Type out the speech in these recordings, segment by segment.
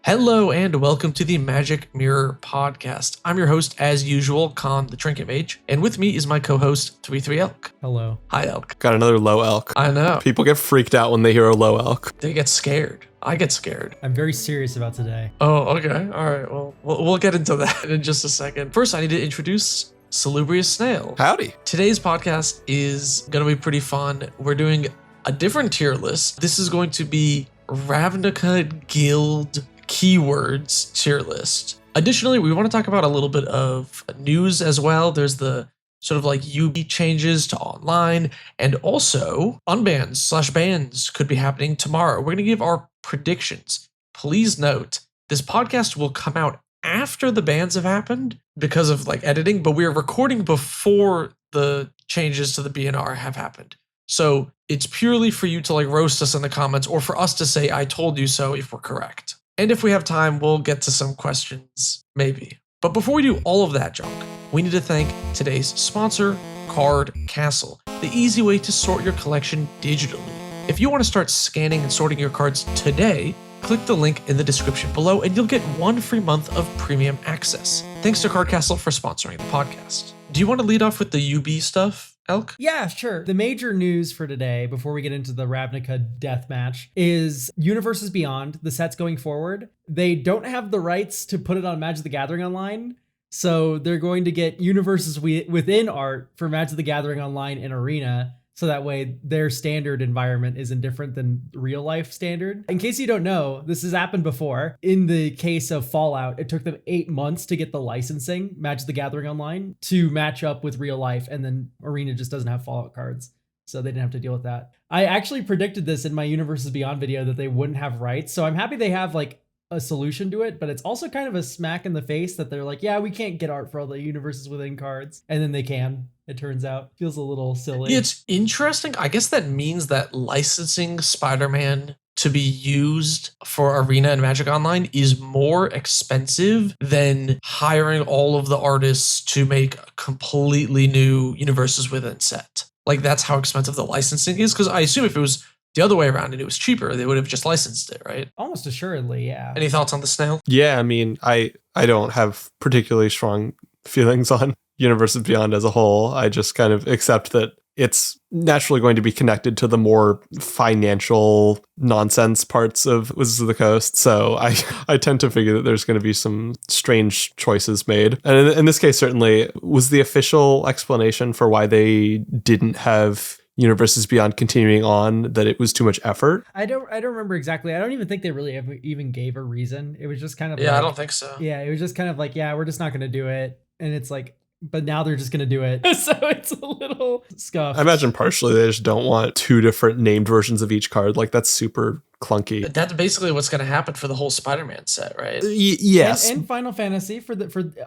Hello and welcome to the Magic Mirror Podcast. I'm your host, as usual, Con the Trinket Mage, and with me is my co-host, 33 Elk. Hello. Hi, Elk. Got another low elk. I know. People get freaked out when they hear a low elk. They get scared. I get scared. I'm very serious about today. Oh, okay. All right. Well, we'll get into that in just a second. First, I need to introduce Salubrious Snail. Howdy. Today's podcast is going to be pretty fun. We're doing a different tier list. This is going to be Ravnica Guild keywords tier list. Additionally, we want to talk about a little bit of news as well. There's the sort of like UB changes to online, and also unbans / bans could be happening tomorrow. We're going to give our predictions. Please note, this podcast will come out after the bans have happened because of like editing, but we're recording before the changes to the BNR have happened. So it's purely for you to like roast us in the comments or for us to say, I told you so if we're correct. And if we have time, we'll get to some questions, maybe. But before we do all of that junk, we need to thank today's sponsor, Card Castle, the easy way to sort your collection digitally. If you want to start scanning and sorting your cards today, click the link in the description below and you'll get 1 free month of premium access. Thanks to Card Castle for sponsoring the podcast. Do you want to lead off with the UB stuff, Elk? Yeah, sure. The major news for today, before we get into the Ravnica deathmatch, is Universes Beyond, the sets going forward. They don't have the rights to put it on Magic the Gathering Online, so they're going to get Universes Within art for Magic the Gathering Online and Arena, so that way their standard environment isn't different than real life standard. In case you don't know, this has happened before. In the case of Fallout, it took them 8 months to get the licensing, Magic the Gathering Online, to match up with real life, and then Arena just doesn't have Fallout cards, so they didn't have to deal with that. I actually predicted this in my Universes Beyond video that they wouldn't have rights, so I'm happy they have like a solution to it, but it's also kind of a smack in the face that they're like, yeah, we can't get art for all the Universes Within cards, and then they can. It turns out. Feels a little silly. It's interesting. I guess that means that licensing Spider-Man to be used for Arena and Magic Online is more expensive than hiring all of the artists to make a completely new Universes Within set. Like, that's how expensive the licensing is, because I assume if it was the other way around and it was cheaper, they would have just licensed it, right? Almost assuredly, yeah. Any thoughts on the Snail? Yeah, I mean, I don't have particularly strong feelings on Universes Beyond as a whole. I just kind of accept that it's naturally going to be connected to the more financial nonsense parts of Wizards of the Coast. So I tend to figure that there's going to be some strange choices made. And in this case, certainly, was the official explanation for why they didn't have Universes Beyond continuing on that it was too much effort? I don't remember exactly. I don't even think they really even gave a reason. It was just kind of Yeah, like, I don't think so. Yeah, it was just kind of like, yeah, we're just not going to do it. And it's like, but now they're just going to do it. So it's a little scuffed. I imagine partially they just don't want 2 different named versions of each card. Like, that's super clunky. That's basically what's going to happen for the whole Spider-Man set, right? Yes. And Final Fantasy for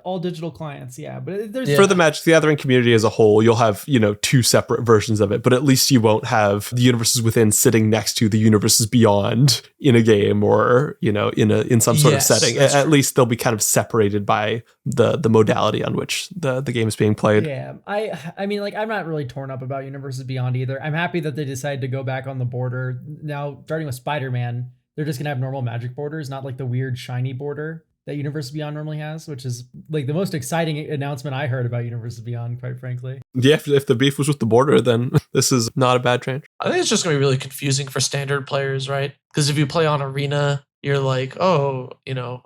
all digital clients, yeah. But there's For the Magic the Gathering community as a whole, you'll have, 2 separate versions of it, but at least you won't have the Universes Within sitting next to the Universes Beyond in a game or, in some sort of setting. At least they'll be kind of separated by the modality on which the game is being played. Yeah. I mean, like, I'm not really torn up about Universes Beyond either. I'm happy that they decided to go back on the border. Now, starting with Spider-Man, they're just gonna have normal magic borders, not like the weird shiny border that Universes Beyond normally has, which is like the most exciting announcement I heard about Universes Beyond, quite frankly. Yeah, if the beef was with the border, then this is not a bad change. I think it's just going to be really confusing for standard players, right? Because if you play on Arena, you're like, oh,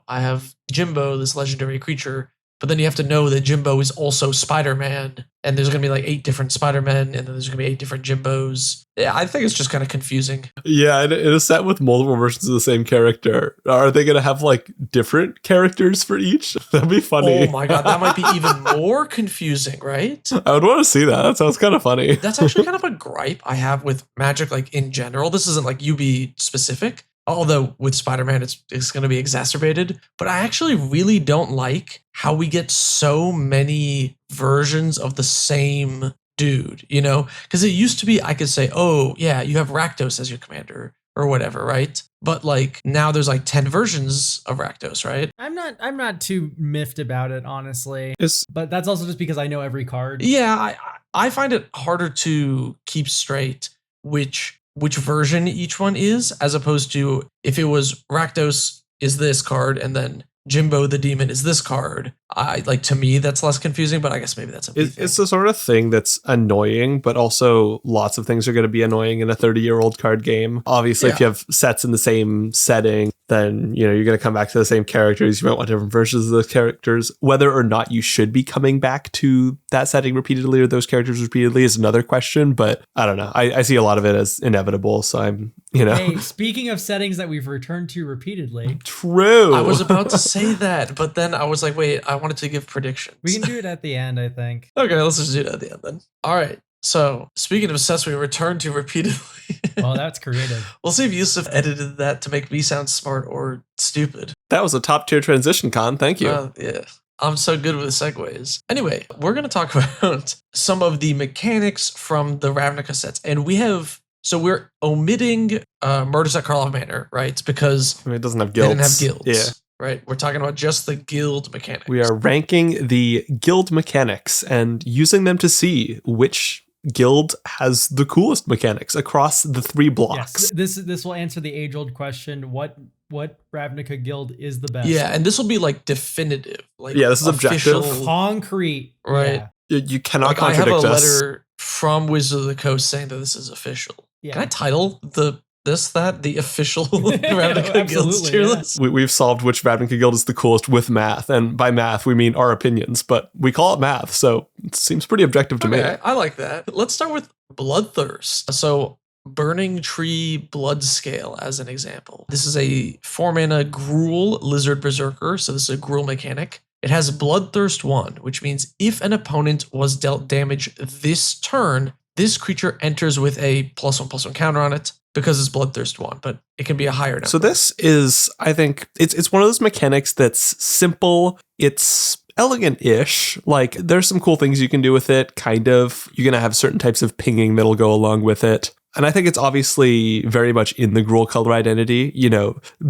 I have Jimbo, this legendary creature, but then you have to know that Jimbo is also Spider-Man, and there's going to be like 8 different Spider-Men, and then there's going to be 8 different Jimbos. Yeah, I think it's just kind of confusing. Yeah, in a set with multiple versions of the same character, are they going to have like different characters for each? That'd be funny. Oh my god, that might be even more confusing, right? I would want to see that. That sounds kind of funny. That's actually kind of a gripe I have with Magic, like in general. This isn't like UB specific, although with Spider-Man it's going to be exacerbated. But I actually really don't like how we get so many versions of the same dude, because it used to be I could say, oh yeah, you have Rakdos as your commander or whatever, right? But like now there's like 10 versions of Rakdos, right? I'm not too miffed about it, honestly. It's, But that's also just because I know every card. Yeah, I find it harder to keep straight which version each one is, as opposed to if it was Rakdos is this card, and then Jimbo the Demon is this card. To me, that's less confusing, but I guess maybe that's a big thing. It's the sort of thing that's annoying, but also lots of things are going to be annoying in a 30-year-old card game. Obviously, if you have sets in the same setting, then you're going to come back to the same characters. You might want different versions of those characters. Whether or not you should be coming back to that setting repeatedly or those characters repeatedly is another question, but I don't know. I see a lot of it as inevitable, so I'm, Hey, speaking of settings that we've returned to repeatedly. True. I was about to say that, but then I was like, wait, I wanted to give predictions. We can do it at the end, I think. Okay, let's just do it at the end then. All right. So, speaking of sets we returned to repeatedly. Well, that's creative. We'll see if Yusuf edited that to make me sound smart or stupid. That was a top tier transition, Con. Thank you. Yeah. I'm so good with segues. Anyway, we're going to talk about some of the mechanics from the Ravnica sets. And we're omitting Murders at Karlov Manor, right? Because it doesn't have guilds. They didn't have guilds. Yeah. Right? We're talking about just the guild mechanics. We are ranking the guild mechanics and using them to see which guild has the coolest mechanics across the 3 blocks. Yes, this will answer the age-old question: what Ravnica guild is the best? Yeah, and this will be definitive. This is official, objective, concrete, right? Yeah. You cannot contradict us. I have a letter from Wizard of the Coast saying that this is official. Yeah. Can I title the official Ravnica Guild's tier list? We've solved which Ravnica Guild is the coolest with math, and by math we mean our opinions, but we call it math, so it seems pretty objective to me. I like that. Let's start with Bloodthirst. So Burning Tree Blood Scale as an example. This is a 4-mana Gruul Lizard Berserker, so this is a Gruul mechanic. It has Bloodthirst 1, which means if an opponent was dealt damage this turn, this creature enters with a +1/+1 counter on it because it's Bloodthirst 1, but it can be a higher number. So this is, I think, it's one of those mechanics that's simple. It's elegant-ish. There's some cool things you can do with it, kind of. You're going to have certain types of pinging that'll go along with it. And I think it's obviously very much in the Gruul color identity,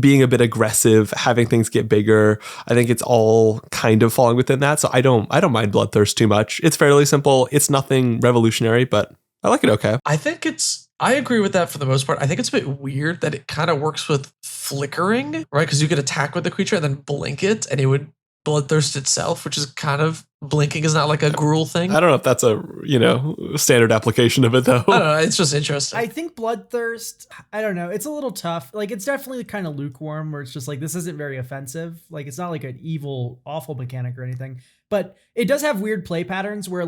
being a bit aggressive, having things get bigger. I think it's all kind of falling within that. So I don't mind Bloodthirst too much. It's fairly simple. It's nothing revolutionary, but I like it okay. I agree with that for the most part. I think it's a bit weird that it kind of works with flickering, right? Because you could attack with the creature and then blink it and it would Bloodthirst itself, which is kind of, blinking is not like a Gruul thing. I don't know if that's a, standard application of it though. I don't know, it's just interesting. I think Bloodthirst, I don't know, it's a little tough. It's definitely kind of lukewarm where it's just this isn't very offensive. It's not like an evil, awful mechanic or anything, but it does have weird play patterns where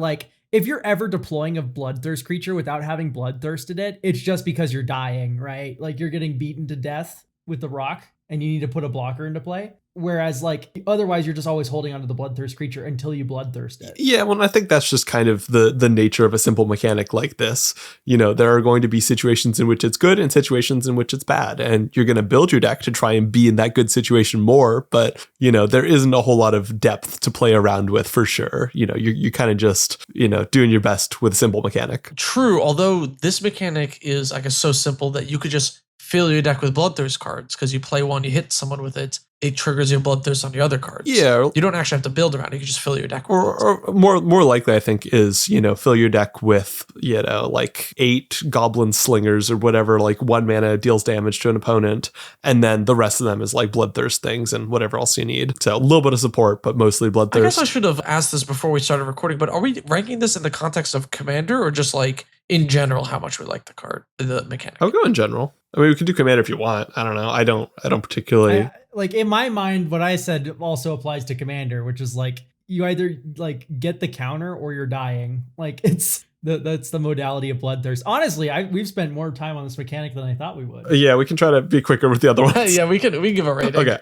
if you're ever deploying a Bloodthirst creature without having Bloodthirsted it, it's just because you're dying, right? You're getting beaten to death with the rock and you need to put a blocker into play. Whereas otherwise you're just always holding onto the Bloodthirst creature until you Bloodthirst it. Yeah, well, I think that's just kind of the nature of a simple mechanic like this. There are going to be situations in which it's good and situations in which it's bad. And you're going to build your deck to try and be in that good situation more. But, there isn't a whole lot of depth to play around with for sure. You kind of just, doing your best with a simple mechanic. True, although this mechanic is, I guess, so simple that you could just fill your deck with Bloodthirst cards because you play one, you hit someone with it, it triggers your Bloodthirst on the other cards. Yeah. You don't actually have to build around it. You can just fill your deck with or more likely, I think, is, fill your deck with, 8 Goblin Slingers or whatever, 1 mana deals damage to an opponent. And then the rest of them is Bloodthirst things and whatever else you need. So a little bit of support, but mostly Bloodthirst. I guess I should have asked this before we started recording, but are we ranking this in the context of Commander or just in general how much we like the card, the mechanic? I'll go in general. I mean, we can do Commander if you want. I don't know. I don't particularly. In my mind, what I said also applies to Commander, which is you either get the counter or you're dying. That's the modality of Bloodthirst. Honestly, we've spent more time on this mechanic than I thought we would. Yeah, we can try to be quicker with the other ones. Yeah, we can give a rating. Okay,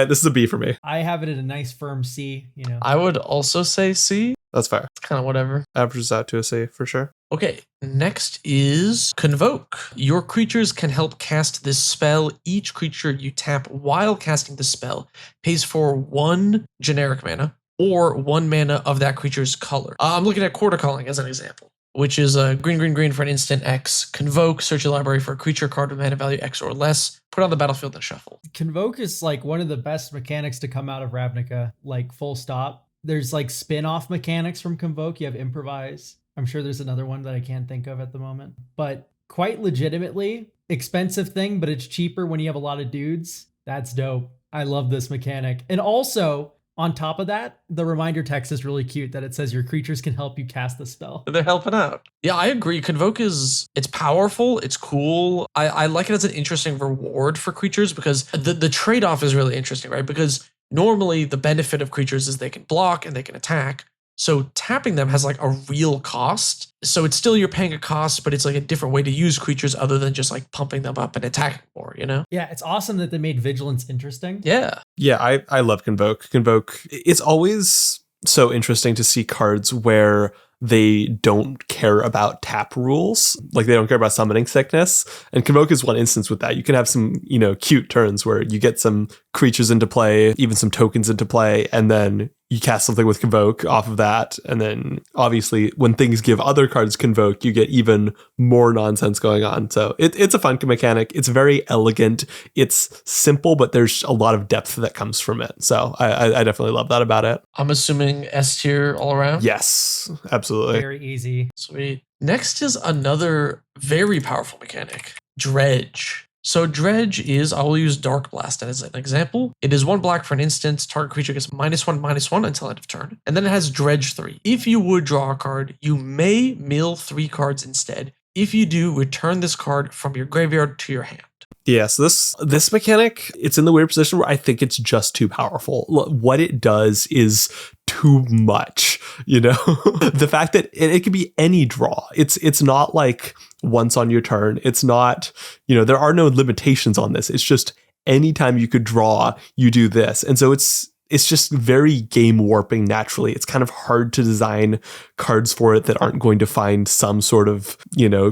this is a B for me. I have it at a nice firm C. I would also say C. That's fair. It's kind of whatever. Averages out to a C for sure. Okay, next is Convoke. Your creatures can help cast this spell. Each creature you tap while casting the spell pays for 1 generic mana or 1 mana of that creature's color. I'm looking at Quarter Calling as an example, which is a green for an instant X. Convoke, search your library for a creature card with mana value X or less, put it on the battlefield and shuffle. Convoke is one of the best mechanics to come out of Ravnica, full stop. There's spin-off mechanics from Convoke. You have Improvise. I'm sure there's another one that I can't think of at the moment. But quite legitimately, expensive thing, but it's cheaper when you have a lot of dudes. That's dope. I love this mechanic. And also, on top of that, the reminder text is really cute that it says your creatures can help you cast the spell. They're helping out. Yeah, I agree. Convoke it's powerful. It's cool. I like it as an interesting reward for creatures because the trade-off is really interesting, right? Because normally the benefit of creatures is they can block and they can attack. So tapping them has like a real cost. So it's still you're paying a cost, but it's like a different way to use creatures other than just like pumping them up and attacking more, you know? Yeah, it's awesome that they made Vigilance interesting. Yeah. Yeah, I love Convoke. Convoke, it's always so interesting to see cards where they don't care about tap rules. Like they don't care about summoning sickness. And Convoke is one instance with that. You can have some, cute turns where you get some creatures into play, even some tokens into play, and then you cast something with Convoke off of that. And then obviously when things give other cards Convoke, you get even more nonsense going on. So it's a fun mechanic. It's very elegant. It's simple, but there's a lot of depth that comes from it. So I definitely love that about it. I'm assuming S tier all around? Yes, absolutely. Very easy. Sweet. Next is another very powerful mechanic, Dredge. So Dredge is, I will use Dark Blast as an example. It is 1 black for an instant. Target creature gets -1/-1 until end of turn. And then it has Dredge 3. If you would draw a card, you may mill 3 cards instead. If you do, return this card from your graveyard to your hand. Yeah, so this mechanic, it's in the weird position where I think it's just too powerful. What it does is too much, The fact that it could be any draw. It's not like once on your turn. It's not, there are no limitations on this. It's just anytime you could draw, you do this. And so it's just very game warping naturally. It's kind of hard to design cards for it that aren't going to find some sort of,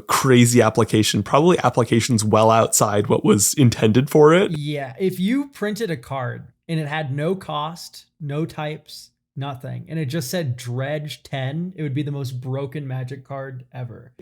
crazy application, probably applications well outside what was intended for it. Yeah, if you printed a card and it had no cost, no types, nothing, and it just said Dredge 10, it would be the most broken Magic card ever.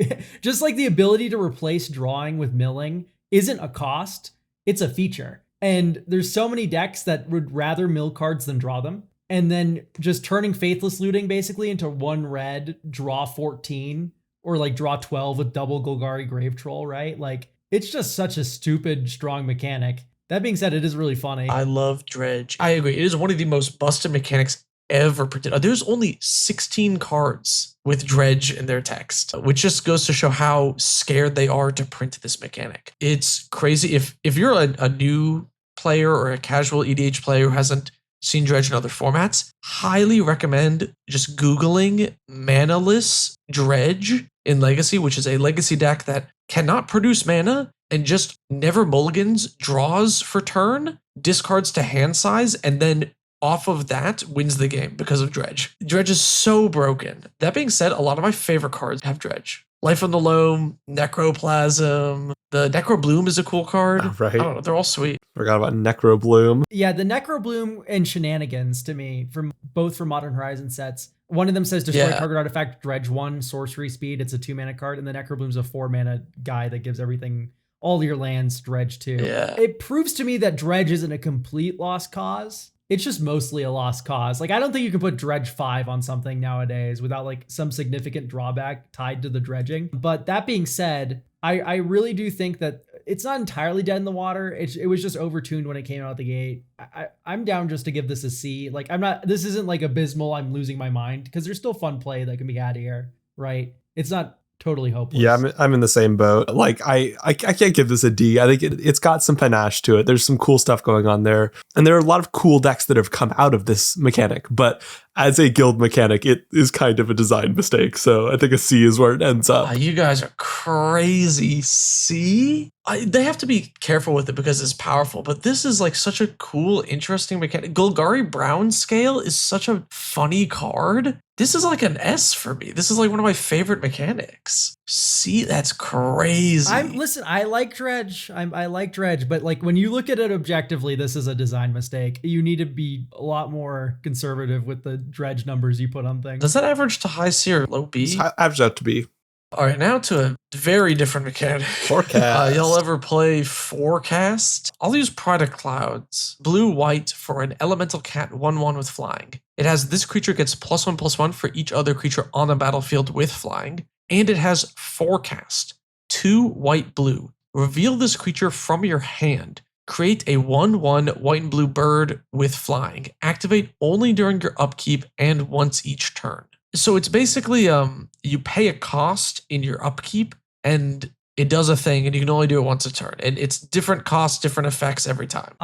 Just like the ability to replace drawing with milling isn't a cost, it's a feature. And there's so many decks that would rather mill cards than draw them. And then just turning Faithless Looting basically into 1 red, draw 14, or like draw 12 with double Golgari Grave Troll, right? Like, it's just such a stupid, strong mechanic. That being said, it is really funny. I love Dredge. I agree. It is one of the most busted mechanics ever printed. There's only 16 cards with Dredge in their text, which just goes to show how scared they are to print this mechanic. It's crazy. If you're a new player or a casual EDH player who hasn't seen Dredge in other formats, highly recommend just Googling manaless Dredge in Legacy, which is a Legacy deck that cannot produce mana and just never mulligans, draws for turn, discards to hand size, and then off of that wins the game because of Dredge. Dredge is so broken. That being said, a lot of my favorite cards have Dredge. Life on the Loam, Necroplasm, the Necrobloom is a cool card. Oh, right. I don't know, they're all sweet. Forgot about Necrobloom. Yeah, the Necrobloom and Shenanigans to me, from both for Modern Horizon sets. One of them says destroy target artifact, Dredge 1, sorcery speed. It's a 2-mana card, and the Necrobloom's a 4-mana guy that gives everything, all your lands, Dredge 2. Yeah. It proves to me that Dredge isn't a complete lost cause. It's just mostly a lost cause. Like, I don't think you can put Dredge 5 on something nowadays without like some significant drawback tied to the dredging. But that being said, I really do think that it's not entirely dead in the water. It was just overtuned when it came out the gate. I'm down just to give this a C. Like, this isn't like abysmal, I'm losing my mind, because there's still fun play that can be had here, right? It's not totally hopeless. Yeah, I'm in the same boat. Like, I can't give this a D. I think it's got some panache to it. There's some cool stuff going on there. And there are a lot of cool decks that have come out of this mechanic. But as a guild mechanic, it is kind of a design mistake. So I think a C is where it ends up. You guys are crazy. C? They have to be careful with it because it's powerful, but this is like such a cool, interesting mechanic. Golgari Brown Scale is such a funny card. This is like an S for me. This is like one of my favorite mechanics. C, that's crazy. Listen, I like Dredge. I like Dredge, but like when you look at it objectively, this is a design mistake. You need to be a lot more conservative with the Dredge numbers you put on things. Does that average to high C or low B? It's average out to B. All right, now to a very different mechanic. Forecast. Y'all ever play Forecast? I'll use Pride of Clouds. Blue-white for an elemental cat 1/1 with flying. It has this creature gets +1/+1 for each other creature on the battlefield with flying. And it has Forecast. 2 white blue. Reveal this creature from your hand. create a 1/1 white and blue bird with flying. Activate only during your upkeep and once each turn. So it's basically you pay a cost in your upkeep and it does a thing and you can only do it once a turn. And it's different costs, different effects every time.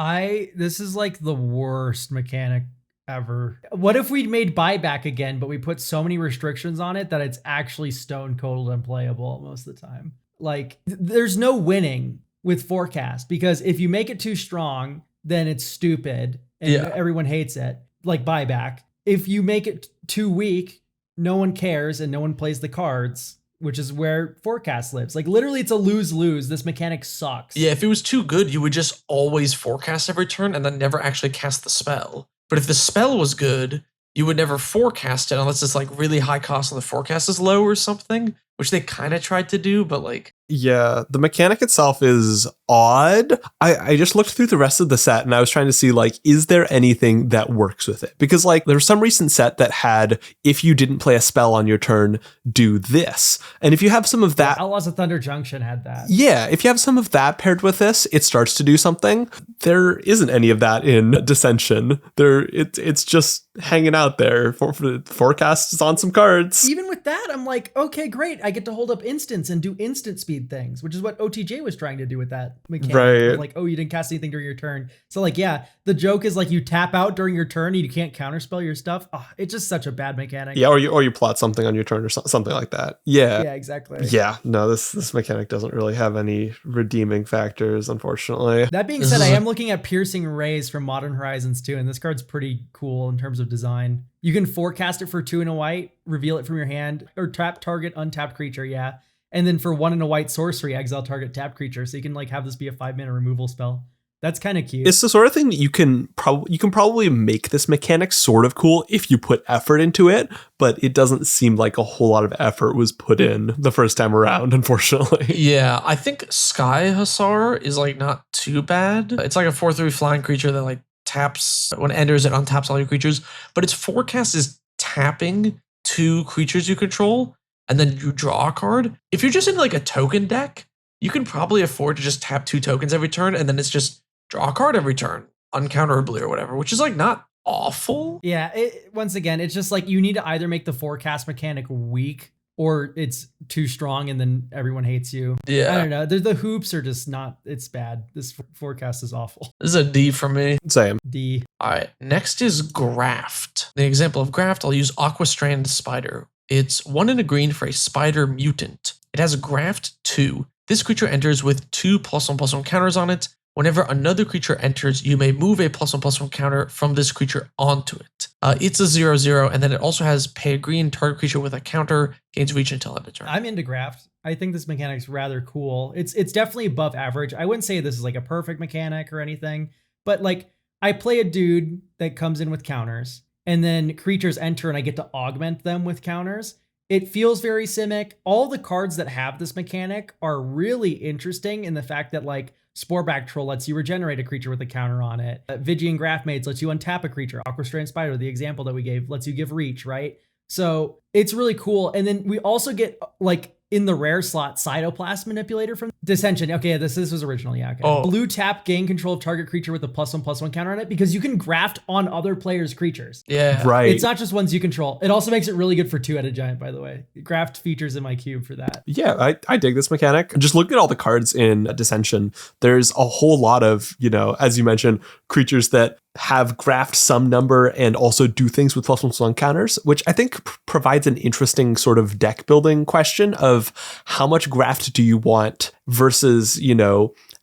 This is like the worst mechanic ever. What if we made buyback again, but we put so many restrictions on it that it's actually stone cold unplayable most of the time? Like, there's no winning with forecast, because if you make it too strong, then it's stupid and everyone hates it, like buyback. If you make it too weak, no one cares and no one plays the cards, which is where forecast lives. Like, literally, it's a lose-lose. This mechanic sucks. Yeah, if it was too good, you would just always forecast every turn and then never actually cast the spell. But if the spell was good, you would never forecast it unless it's like really high cost and the forecast is low or something, which they kind of tried to do, but like... Yeah, the mechanic itself is odd. I just looked through the rest of the set and I was trying to see, like, is there anything that works with it? Because, like, there was some recent set that had, if you didn't play a spell on your turn, do this. And if you have some of that... Outlaws of Thunder Junction had that. Yeah, if you have some of that paired with this, it starts to do something. There isn't any of that in Dissension. It's just hanging out there. Forecast is on some cards. Even with that, I'm like, okay, great. I get to hold up instants and do instant speed things, which is what OTJ was trying to do with that mechanic. Right. Like, oh, you didn't cast anything during your turn. So like, yeah, the joke is like you tap out during your turn and you can't counterspell your stuff. Oh, it's just such a bad mechanic. Yeah, or you plot something on your turn or something like that. Yeah. Yeah, exactly. Yeah, no, this mechanic doesn't really have any redeeming factors, unfortunately. That being said, I am looking at Piercing Rays from Modern Horizons 2, and this card's pretty cool in terms of design. You can forecast it for 2 and a white, reveal it from your hand, or tap target untapped creature, yeah. And then for 1 and a white sorcery, exile target tapped creature. So you can like have this be a 5-mana removal spell. That's kind of cute. It's the sort of thing that you can probably make this mechanic sort of cool if you put effort into it, but it doesn't seem like a whole lot of effort was put in the first time around, unfortunately. Yeah, I think Sky Hussar is like not too bad. It's like a 4/3 flying creature that like taps when it enters, it untaps all your creatures, but its forecast is tapping 2 creatures you control. And then you draw a card. If you're just in like a token deck, you can probably afford to just tap 2 tokens every turn, and then it's just draw a card every turn, uncounterably or whatever, which is like not awful. Yeah, once again, it's just like you need to either make the forecast mechanic weak or it's too strong and then everyone hates you. Yeah. I don't know. The hoops are just not, it's bad. This forecast is awful. This is a D for me. Same. D. All right, next is Graft. The example of Graft, I'll use Aquastrand Spider. It's 1 and a green for a spider mutant. It has a Graft 2. This creature enters with 2 +1/+1 counters on it. Whenever another creature enters, you may move a +1/+1 counter from this creature onto it. It's a 0/0, and then it also has pay a green, target creature with a counter gains reach until end of turn. I'm into Graft. I think this mechanic's rather cool. It's definitely above average. I wouldn't say this is like a perfect mechanic or anything, but like I play a dude that comes in with counters, and then creatures enter and I get to augment them with counters. It feels very Simic. All the cards that have this mechanic are really interesting in the fact that like Sporeback Troll lets you regenerate a creature with a counter on it. Vigian Graftmaids lets you untap a creature. Aquastrand Spider, the example that we gave, lets you give reach, right? So it's really cool. And then we also get like in the rare slot, Cytoplasm Manipulator from Dissension. Okay, this was original, yeah. Okay. Oh. Blue tap, gain control of target creature with a +1/+1 counter on it because you can graft on other players' creatures. Yeah. Right. It's not just ones you control. It also makes it really good for 2-headed giant, by the way. Graft features in my cube for that. Yeah, I dig this mechanic. Just look at all the cards in Dissension. There's a whole lot of, as you mentioned, creatures that have graft some number and also do things with +1/+1 counters, which I think provides an interesting sort of deck building question of how much graft do you want versus,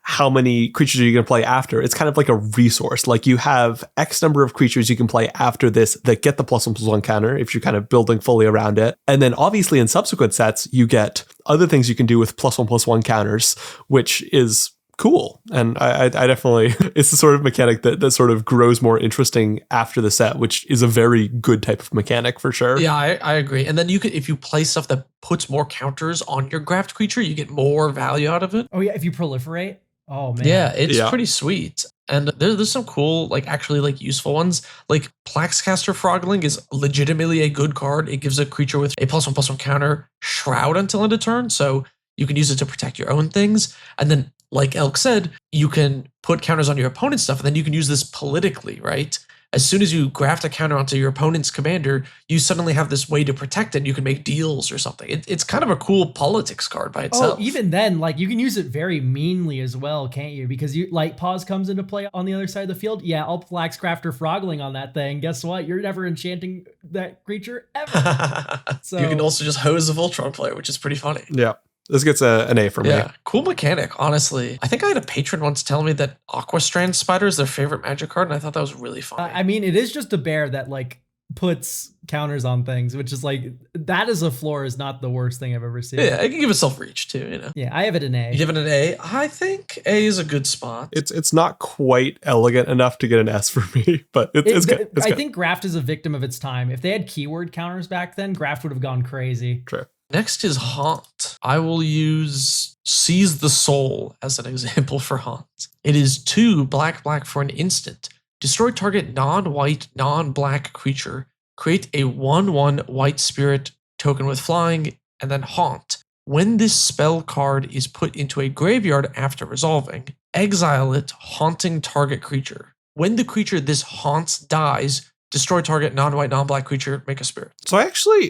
how many creatures are you going to play after? It's kind of like a resource. Like you have X number of creatures you can play after this that get the +1/+1 counter if you're kind of building fully around it. And then obviously in subsequent sets, you get other things you can do with +1/+1 counters, which is cool. And I definitely, it's the sort of mechanic that sort of grows more interesting after the set, which is a very good type of mechanic for sure. Yeah, I agree. And then you could, if you play stuff that puts more counters on your Graft creature, you get more value out of it. Oh yeah, if you proliferate. Oh man. Yeah, it's pretty sweet. And there's some cool, like actually like useful ones. Like Plaxcaster Frogling is legitimately a good card. It gives a creature with a +1/+1 counter Shroud until end of turn. So you can use it to protect your own things. And then like Elk said, you can put counters on your opponent's stuff, and then you can use this politically, right? As soon as you graft a counter onto your opponent's commander, you suddenly have this way to protect it. You can make deals or something. It's kind of a cool politics card by itself. Oh, even then, like you can use it very meanly as well, can't you? Because you like pause comes into play on the other side of the field. Yeah, I'll Flaxcrafter Frogling on that thing. Guess what? You're never enchanting that creature ever. So you can also just hose a Voltron player, which is pretty funny. Yeah. This gets an A for me. Yeah, cool mechanic, honestly. I think I had a patron once tell me that Aquastrand Spider is their favorite Magic card, and I thought that was really funny. I mean, it is just a bear that like puts counters on things, which is like, that as a floor is not the worst thing I've ever seen. Yeah, it can give itself reach too, you know. Yeah, I have it an A. You give it an A? I think A is a good spot. It's not quite elegant enough to get an S for me, but it's good. It's I good. think Graft is a victim of its time. If they had keyword counters back then, Graft would have gone crazy. True. Next is Haunt. I will use Seize the Soul as an example for Haunt. It is 2 black for an instant. Destroy target non-white, non-black creature. Create a 1/1 white spirit token with flying, and then Haunt. When this spell card is put into a graveyard after resolving, exile it, haunting target creature. When the creature this haunts dies, destroy target non-white, non-black creature, make a spirit. So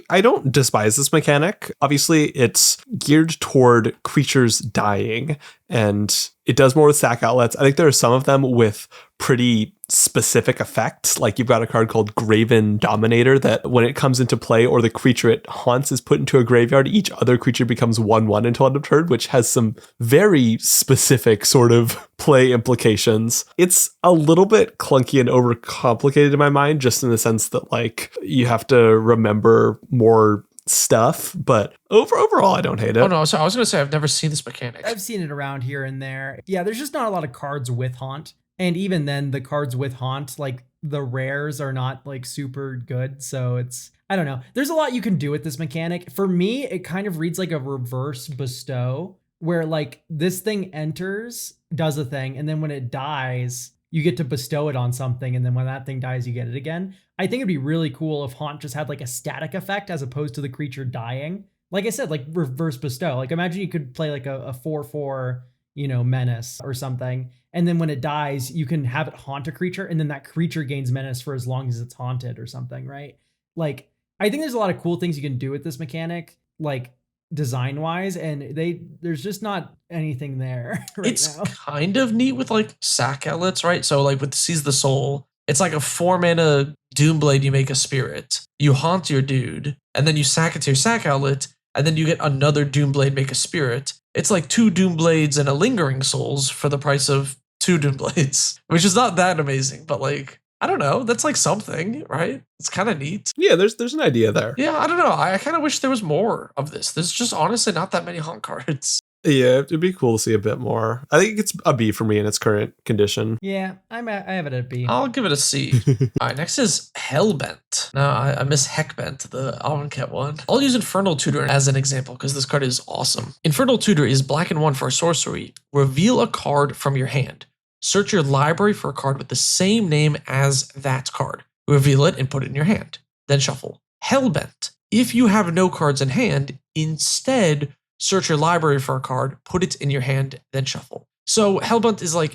I don't despise this mechanic. Obviously, it's geared toward creatures dying, and it does more with sack outlets. I think there are some of them with pretty specific effects. Like you've got a card called Graven Dominator that when it comes into play or the creature it haunts is put into a graveyard, each other creature becomes 1/1 until end of turn, which has some very specific sort of play implications. It's a little bit clunky and overcomplicated in my mind, just in the sense that like you have to remember more stuff, but overall I don't hate it. Oh no, so I was gonna say I've never seen this mechanic. I've seen it around here and there. Yeah, there's just not a lot of cards with Haunt. And even then, the cards with Haunt, like the rares are not like super good. So it's, I don't know. There's a lot you can do with this mechanic. For me, it kind of reads like a reverse bestow, where like this thing enters, does a thing, and then when it dies, you get to bestow it on something. And then when that thing dies, you get it again. I think it'd be really cool if Haunt just had like a static effect as opposed to the creature dying. Like I said, like reverse bestow. Like imagine you could play like a 4/4, menace or something. And then when it dies, you can have it haunt a creature, and then that creature gains menace for as long as it's haunted or something, right? Like, I think there's a lot of cool things you can do with this mechanic, like design-wise, and there's just not anything there right it's now. Kind of neat with like sack outlets, right? So like with Seize the Soul, it's like a 4-mana Doomblade, you make a spirit. You haunt your dude, and then you sack it to your sack outlet, and then you get another Doomblade, make a spirit. It's like 2 Doomblades and a Lingering Souls for the price of 2 Doomblades, which is not that amazing, but like, I don't know, that's like something, right? It's kind of neat. Yeah, there's an idea there. Yeah, I don't know. I kind of wish there was more of this. There's just honestly not that many Haunt cards. Yeah, it'd be cool to see a bit more. I think it's a B for me in its current condition. Yeah, I have it at B. I'll give it a C. All right, next is Hellbent. Now, I miss Heckbent, the Amonkhet one. I'll use Infernal Tutor as an example because this card is awesome. Infernal Tutor is black and 1 for a sorcery. Reveal a card from your hand. Search your library for a card with the same name as that card. Reveal it and put it in your hand. Then shuffle. Hellbent. If you have no cards in hand, instead search your library for a card, put it in your hand, then shuffle. So Hellbent is like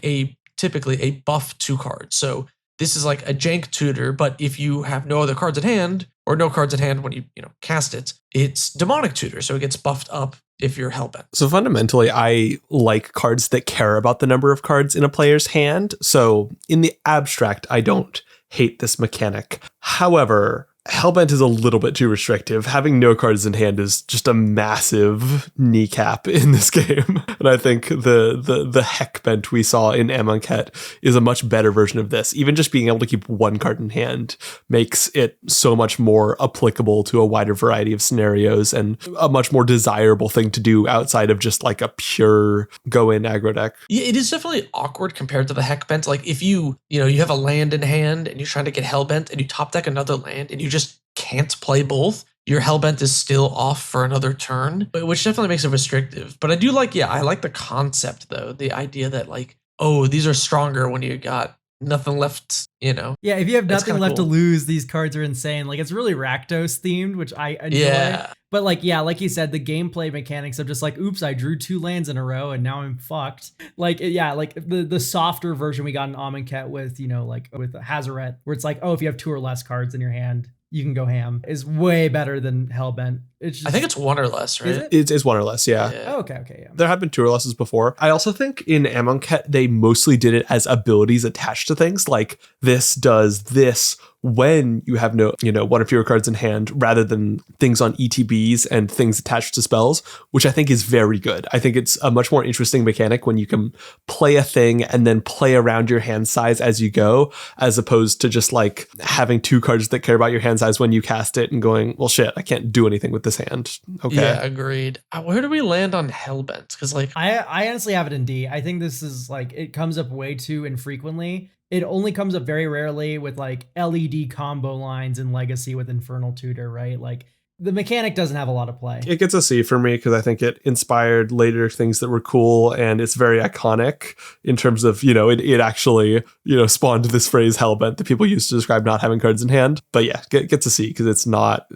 typically a buff 2 card. So this is like a jank tutor, but if you have no other cards in hand, or no cards in hand when you cast it, it's demonic tutor. So it gets buffed up if you're Hellbent. So fundamentally, I like cards that care about the number of cards in a player's hand. So in the abstract, I don't hate this mechanic. However, Hellbent is a little bit too restrictive. Having no cards in hand is just a massive kneecap in this game. And I think the Heckbent we saw in Amonkhet is a much better version of this. Even just being able to keep 1 card in hand makes it so much more applicable to a wider variety of scenarios and a much more desirable thing to do outside of just like a pure go in aggro deck. Yeah, it is definitely awkward compared to the Heckbent. Like if you have a land in hand and you're trying to get Hellbent and you top deck another land and you just can't play both, your Hellbent is still off for another turn, which definitely makes it restrictive. But I do like, I like the concept though, the idea that like, oh, these are stronger when you got nothing left, you know. Yeah, if you have That's nothing kinda left to cool. lose, these cards are insane. Like, it's really Rakdos themed, which I enjoy. Yeah. But like, yeah, like you said, the gameplay mechanics of just like, oops, I drew 2 lands in a row and now I'm fucked. Like, yeah, like the softer version we got in Amonkhet with, you know, like with Hazaret, where it's like, oh, if you have 2 or less cards in your hand, you can go ham, is way better than Hellbent. It's just, I think it's 1 or less, right? Is it? It's 1 or less, yeah. Oh, okay, yeah. There have been 2 or lesses before. I also think in Amonkhet, they mostly did it as abilities attached to things, like this does this when you have no, you know, 1 or fewer cards in hand, rather than things on ETBs and things attached to spells, which I think is very good. I think it's a much more interesting mechanic when you can play a thing and then play around your hand size as you go, as opposed to just like having 2 cards that care about your hand size when you cast it and going, well, shit, I can't do anything with this hand. Okay. Yeah, agreed. Where do we land on Hellbent? Because like, I honestly have it in D. I think this is like, it comes up way too infrequently. It only comes up very rarely with like LED combo lines in Legacy with Infernal Tutor, right? Like, the mechanic doesn't have a lot of play. It gets a C for me because I think it inspired later things that were cool, and it's very iconic in terms of, you know, it actually, you know, spawned this phrase Hellbent that people used to describe not having cards in hand. But yeah, gets a C because it's not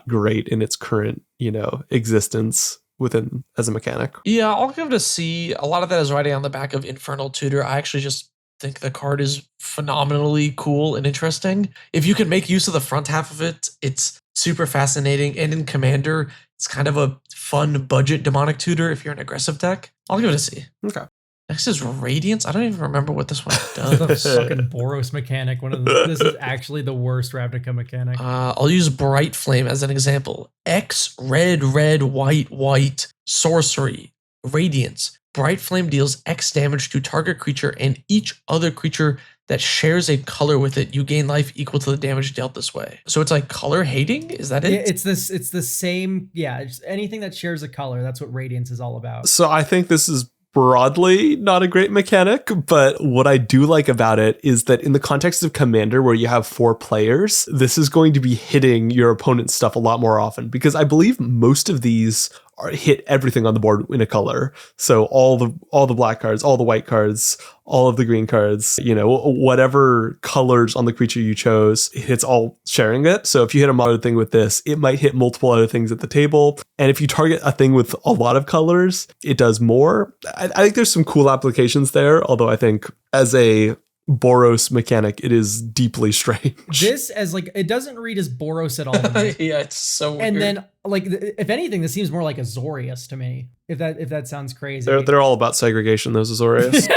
great in its current, you know, existence within as a mechanic. yeah, I'll give it a C. A lot of that is riding on the back of Infernal Tutor. I actually just think the card is phenomenally cool and interesting. If you can make use of the front half of it, it's super fascinating. And in Commander, it's kind of a fun budget demonic tutor if you're an aggressive deck. I'll give it a C. Okay. Next is Radiance. I don't even remember what this one The does. fucking Boros mechanic. This is actually the worst Ravnica mechanic. I'll use Bright Flame as an example. X, red, red, white, white, sorcery, Radiance. Bright Flame deals X damage to target creature and each other creature that shares a color with it. You gain life equal to the damage dealt this way. So it's like color hating? Is that it? Yeah, it's the same. Yeah, it's anything that shares a color. That's what Radiance is all about. So I think this is broadly not a great mechanic, but what I do like about it is that in the context of Commander, where you have 4 players, this is going to be hitting your opponent's stuff a lot more often, because I believe most of these hit everything on the board in a color. So all the black cards, all the white cards, all of the green cards, you know, whatever colors on the creature you chose, it's all sharing it. So if you hit a mono thing with this, it might hit multiple other things at the table. And if you target a thing with a lot of colors, it does more. I think there's some cool applications there, although I think as a Boros mechanic, it is deeply strange. This as like, it doesn't read as Boros at all to me. Yeah, it's so weird. And then like, if anything, this seems more like Azorius to me. If that sounds crazy. They're all about segregation, those Azorius.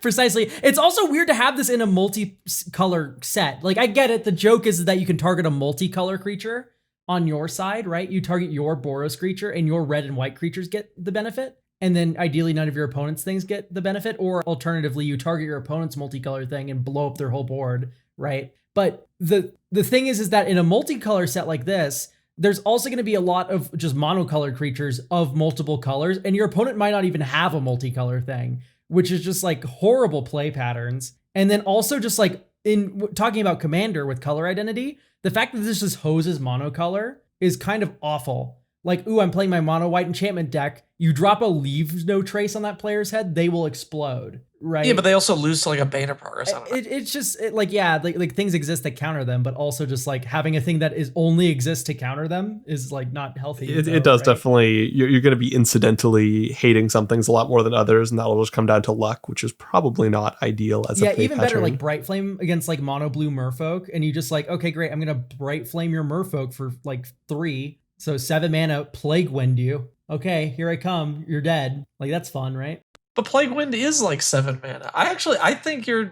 Precisely. It's also weird to have this in a multi-color set. Like, I get it. The joke is that you can target a multicolor creature on your side, right? You target your Boros creature and your red and white creatures get the benefit. And then ideally none of your opponent's things get the benefit. Or alternatively, you target your opponent's multicolor thing and blow up their whole board, right? But the thing is that in a multicolor set like this, there's also going to be a lot of just monocolored creatures of multiple colors. And your opponent might not even have a multicolor thing, which is just like horrible play patterns. And then also just like in talking about Commander with color identity, the fact that this just hoses monocolor is kind of awful. Like, ooh, I'm playing my mono white enchantment deck. You drop a leave no trace on that player's head, they will explode, right? Yeah, but they also lose to like a Bane of Progress. I don't know. It's just like, yeah, like things exist that counter them, but also just like having a thing that is only exists to counter them is like not healthy. It does, right? Definitely. You're going to be incidentally hating some things a lot more than others, and that'll just come down to luck, which is probably not ideal as a play even pattern. better, like Bright Flame against like mono blue Merfolk, and you just like, okay, great, I'm gonna Bright Flame your Merfolk for like 3. So 7 mana, Plague Wind you. Okay, here I come. You're dead. Like, that's fun, right? But Plague Wind is like 7 mana. I think you're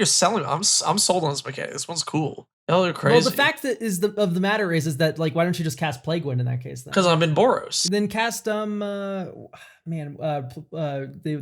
selling. I'm sold on this mechanic. This one's cool. Hell, you're crazy. Well, the fact that of the matter is that like, why don't you just cast Plague Wind in that case then? Because I'm in Boros. Then cast the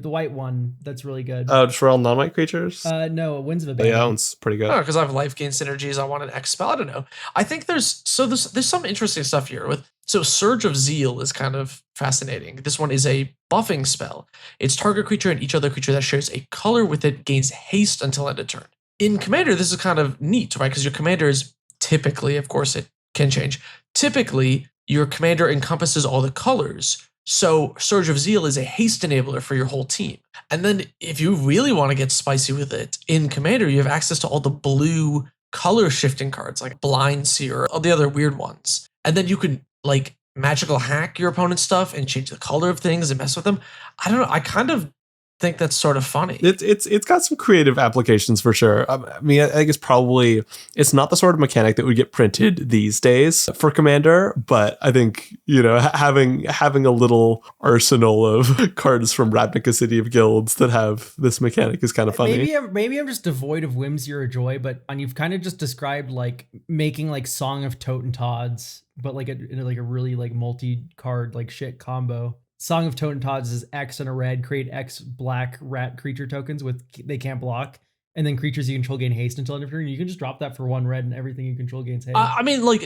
white one that's really good. Oh, just for all non-white creatures? No, Winds of Abandon. Yeah, it's pretty good. Oh, because I have life gain synergies. I want an X spell. I don't know. I think there's some interesting stuff here with. So Surge of Zeal is kind of fascinating. This one is a buffing spell. Its target creature and each other creature that shares a color with it gains haste until end of turn. In Commander, this is kind of neat, right? Because your Commander is typically, of course it can change, typically your Commander encompasses all the colors. So Surge of Zeal is a haste enabler for your whole team. And then if you really want to get spicy with it, in Commander, you have access to all the blue color shifting cards like Blind Seer, all the other weird ones. And then you could like magical hack your opponent's stuff and change the color of things and mess with them. I don't know. I kind of think that's sort of funny. It's got some creative applications for sure. I mean, I think it's not the sort of mechanic that would get printed these days for Commander, but I think, you know, having a little arsenal of cards from Ravnica City of Guilds that have this mechanic is kind of funny. Maybe I'm just devoid of whimsy or joy, but you've kind of just described like making like Song of Totentods, but like in a really like multi-card like shit combo. Song of Totentods is X and a red, create X black rat creature tokens with they can't block, and then creatures you control gain haste until end of turn. You can just drop that for 1 red and everything you control gains haste. I mean, like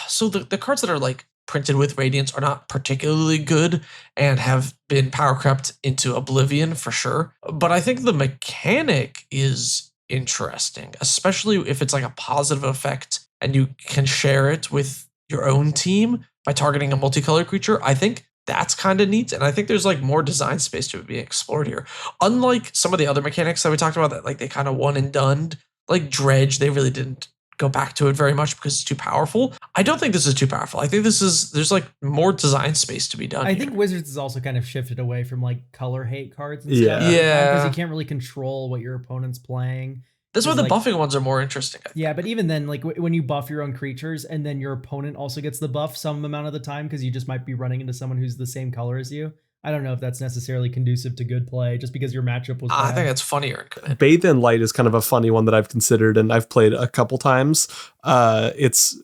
so the cards that are like printed with Radiance are not particularly good and have been power crept into oblivion for sure. But I think the mechanic is interesting, especially if it's like a positive effect and you can share it with your own team by targeting a multicolored creature. I think that's kind of neat. And I think there's like more design space to be explored here. Unlike some of the other mechanics that we talked about that like they kind of one and done, like Dredge, they really didn't go back to it very much because it's too powerful. I don't think this is too powerful. I think there's like more design space to be done. I think Wizards has also kind of shifted away from like color hate cards and Yeah. stuff. Yeah. Because you can't really control what your opponent's playing. That's why the like, buffing ones are more interesting. Yeah, but even then, like when you buff your own creatures and then your opponent also gets the buff some amount of the time because you just might be running into someone who's the same color as you. I don't know if that's necessarily conducive to good play just because your matchup was bad. I think it's funnier. Bathe in Light is kind of a funny one that I've considered and I've played a couple times. It's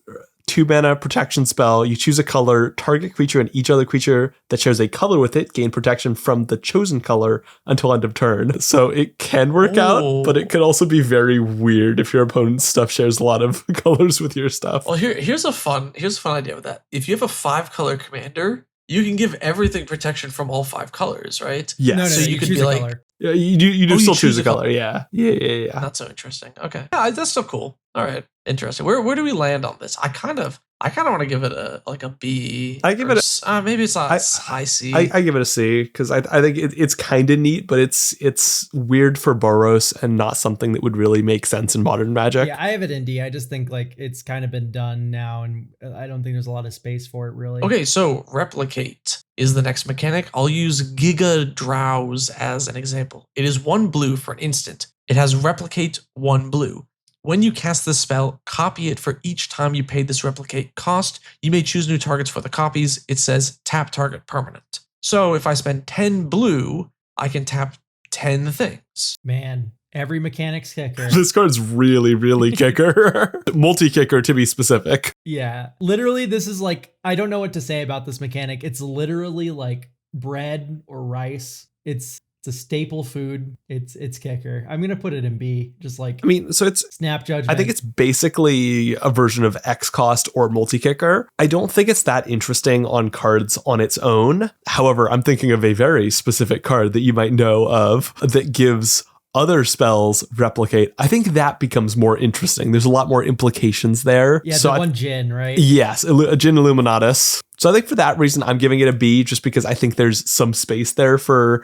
2 mana protection spell. You choose a color, target creature and each other creature that shares a color with it gain protection from the chosen color until end of turn. So it can work out, but it could also be very weird if your opponent's stuff shares a lot of colors with your stuff. Well, here's a fun idea with that. If you have a 5-color commander, you can give everything protection from all 5 colors, right? Yes. No, So you could choose be a like, color. Yeah, you do Oh, still you choose choose a a color. color. Yeah. Not so interesting. Okay. Yeah, that's still cool. All right. Interesting. Where do we land on this? I kind of want to give it a B. I give it maybe it's not high C. I give it a C because I think it's kind of neat, but it's weird for Boros and not something that would really make sense in modern Magic. Yeah, I have it in D. I just think like it's kind of been done now, and I don't think there's a lot of space for it really. Okay, so Replicate is the next mechanic. I'll use Giga Drowse as an example. It is 1 blue for an instant. It has Replicate 1 blue. When you cast this spell, copy it for each time you pay this replicate cost. You may choose new targets for the copies. It says tap target permanent. So if I spend 10 blue, I can tap 10 things. Man, every mechanic's kicker. This card's really, really kicker. Multi-kicker to be specific. Yeah, literally this is like, I don't know what to say about this mechanic. It's literally like bread or rice. It's a staple food. It's kicker. I'm gonna put it in B. Just like So it's snap judgment. I think it's basically a version of X cost or multi-kicker. I don't think it's that interesting on cards on its own. However, I'm thinking of a very specific card that you might know of that gives other spells replicate. I think that becomes more interesting. There's a lot more implications there. Yeah, so one Djinn, right? Yes, Djinn Illuminatus. So I think for that reason, I'm giving it a B just because I think there's some space there for,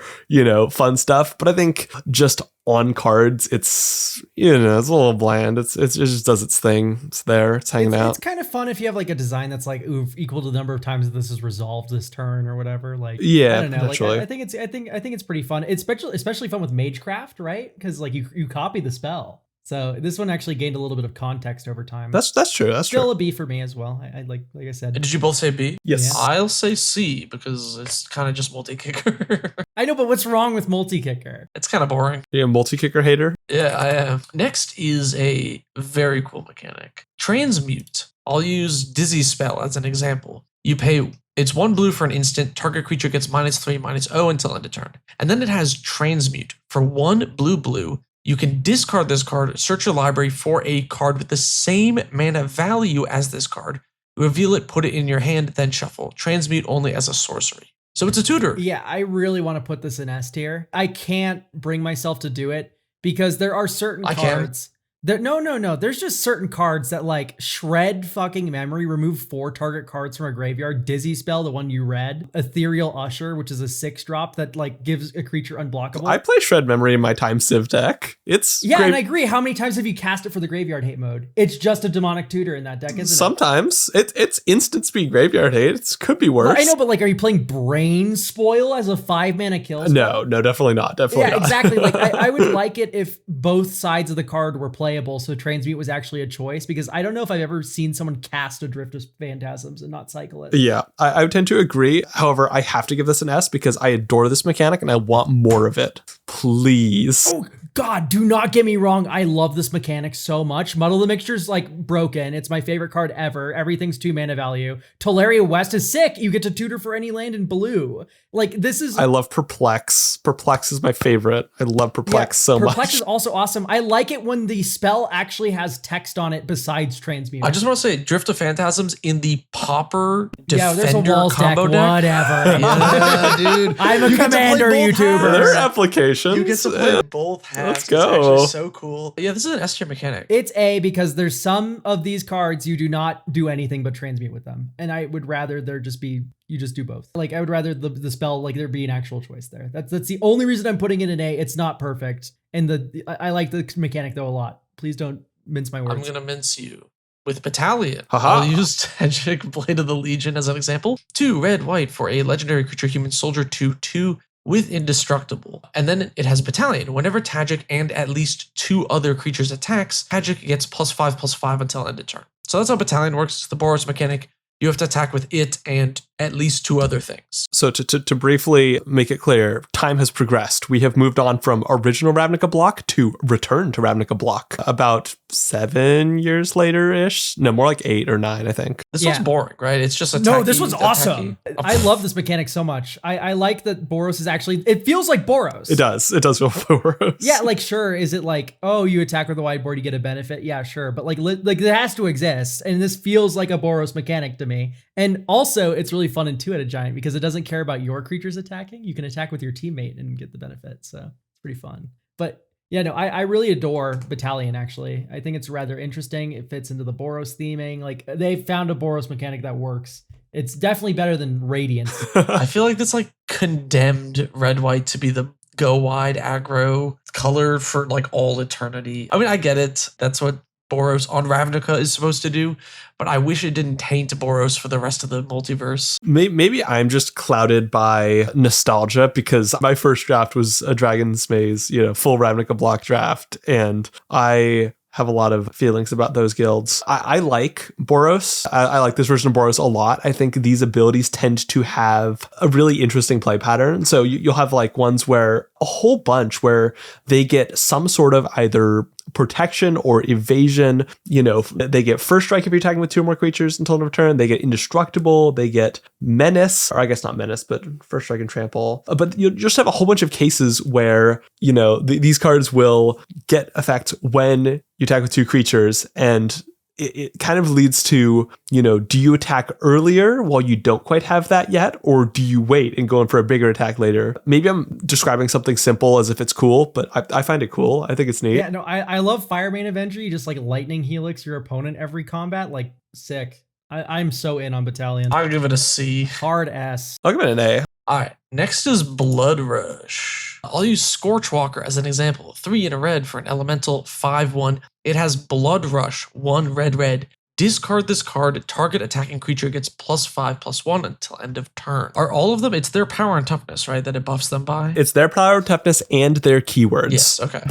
fun stuff. But I think just on cards, it's, it's a little bland. It just does its thing. It's there. It's hanging out. It's kind of fun if you have like a design that's like equal to the number of times that this is resolved this turn or whatever. Like, yeah, I don't know. naturally. Like, I think it's pretty fun. It's especially fun with Magecraft, right? Because like you copy the spell. So this one actually gained a little bit of context over time. That's true. That's still true. a B for me as well. I like I said. Did you both say B? Yes. Yeah. I'll say C because it's kind of just multi-kicker. I know, but what's wrong with multi-kicker? It's kind of boring. You're a multi-kicker hater? Yeah, I am. Next is a very cool mechanic. Transmute. I'll use Dizzy Spell as an example. You pay, it's 1 blue for an instant. Target creature gets -3/-0 until end of turn. And then it has Transmute. For 1 blue, you can discard this card, search your library for a card with the same mana value as this card, reveal it, put it in your hand, then shuffle. Transmute only as a sorcery. So it's a tutor. Yeah, I really want to put this in S tier. I can't bring myself to do it because there are certain cards No. There's just certain cards that like shred fucking memory, remove 4 target cards from a graveyard. Dizzy Spell, the one you read. Ethereal Usher, which is a 6-drop that like gives a creature unblockable. I play Shred Memory in my Time Civ deck. It's great. And I agree. How many times have you cast it for the graveyard hate mode? It's just a Demonic Tutor in that deck, isn't Sometimes. It's instant speed graveyard hate. It could be worse. Well, I know, but like, are you playing Brain Spoil as a 5-mana kill spell? No, definitely not. Definitely not. Exactly. Like I would like it if both sides of the card were playable, so Transmute was actually a choice, because I don't know if I've ever seen someone cast a Drift of Phantasms and not cycle it. Yeah, I would tend to agree. However, I have to give this an S because I adore this mechanic and I want more of it. Please. Oh, God, do not get me wrong. I love this mechanic so much. Muddle the Mixture's like broken. It's my favorite card ever. Everything's 2 mana value. Tolaria West is sick. You get to tutor for any land in blue. Like, this is... I love Perplex. Perplex is my favorite. I love Perplex so much. Perplex is also awesome. I like it when the spell actually has text on it besides Transmute. I just want to say, Drift of Phantasms in the Pauper there's a Defender Walls combo deck. Whatever. Yeah, dude. I'm a commander YouTuber. There are applications. You get to play both hats. Let's It's go. actually so cool. Yeah, this is an S tier mechanic. It's A, because there's some of these cards you do not do anything but transmute with them. And I would rather there just be, you just do both. Like, I would rather the spell, like, there be an actual choice there. That's the only reason I'm putting it in A. It's not perfect. And I like the mechanic though a lot. Please don't mince my words. I'm gonna mince you. With Battalion, Haha. I'll use Tragic Blade of the Legion as an example. 2 red, white for a legendary creature human soldier 2/2 with indestructible. And then it has Battalion. Whenever Tragic and at least 2 other creatures attacks, Tragic gets +5/+5 until end of turn. So that's how Battalion works. It's the Boros mechanic. You have to attack with it and at least 2 other things. So to briefly make it clear, time has progressed. We have moved on from original Ravnica block to return to Ravnica block about 7 years later-ish. No, more like 8 or 9, I think. This one's boring, right? It's just No, this one's awesome. I love this mechanic so much. I like that Boros is actually, it feels like Boros. It does feel Boros. Yeah, like, sure, is it like, oh, you attack with the whiteboard, you get a benefit? Yeah, sure. But like it has to exist. And this feels like a Boros mechanic to me. And also, it's really fun in 2-headed giant because it doesn't care about your creatures attacking. You can attack with your teammate and get the benefit. So it's pretty fun. But yeah, no, I really adore Battalion, actually. I think it's rather interesting. It fits into the Boros theming. Like, they found a Boros mechanic that works. It's definitely better than Radiance. I feel like that's like condemned red-white to be the go wide aggro color for like all eternity. I mean, I get it. That's what Boros on Ravnica is supposed to do, but I wish it didn't taint Boros for the rest of the multiverse. Maybe I'm just clouded by nostalgia because my first draft was a Dragon's Maze, full Ravnica block draft, and I have a lot of feelings about those guilds. I like Boros. I like this version of Boros a lot. I think these abilities tend to have a really interesting play pattern. So you'll have like ones where a whole bunch where they get some sort of either protection or evasion. They get first strike if you're attacking with 2 or more creatures until end of turn. They get indestructible. They get menace, or I guess not menace, but first strike and trample. But you just have a whole bunch of cases where, these cards will get effect when you attack with 2 creatures, and it kind of leads to, do you attack earlier while you don't quite have that yet? Or do you wait and go in for a bigger attack later? Maybe I'm describing something simple as if it's cool, but I find it cool. I think it's neat. Yeah, no, I love Firebane Avenger. You just like lightning helix your opponent every combat. Like, sick. I'm so in on Battalion. I'll give it a C. Hard S. I'll give it an A. All right, next is Blood Rush. I'll use Scorchwalker as an example. 3 in a red for an elemental 5/1. It has Blood Rush, 1 red. Discard this card. Target attacking creature gets +5/+1 until end of turn. Are all of them? It's their power and toughness, right? That it buffs them by? It's their power, toughness, and their keywords. Yes, okay.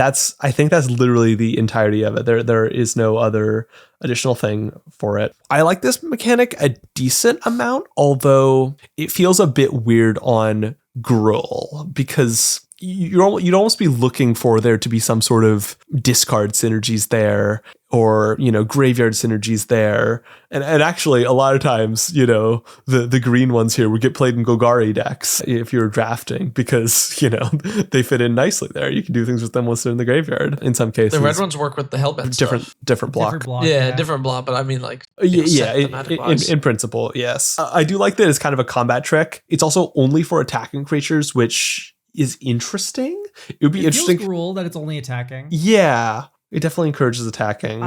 I think that's literally the entirety of it. There is no other additional thing for it. I like this mechanic a decent amount, although it feels a bit weird on Gruul because you'd almost be looking for there to be some sort of discard synergies there, or graveyard synergies there, and actually a lot of times the green ones here would get played in Golgari decks if you're drafting because they fit in nicely there. You can do things with them once they're in the graveyard. In some cases, the red ones work with the Hellbent different block. Yeah, different block, but I mean like in principle, yes. I do like that it's kind of a combat trick. It's also only for attacking creatures, which is interesting. It would be interesting. Feels Gruul that it's only attacking. Yeah. It definitely encourages attacking.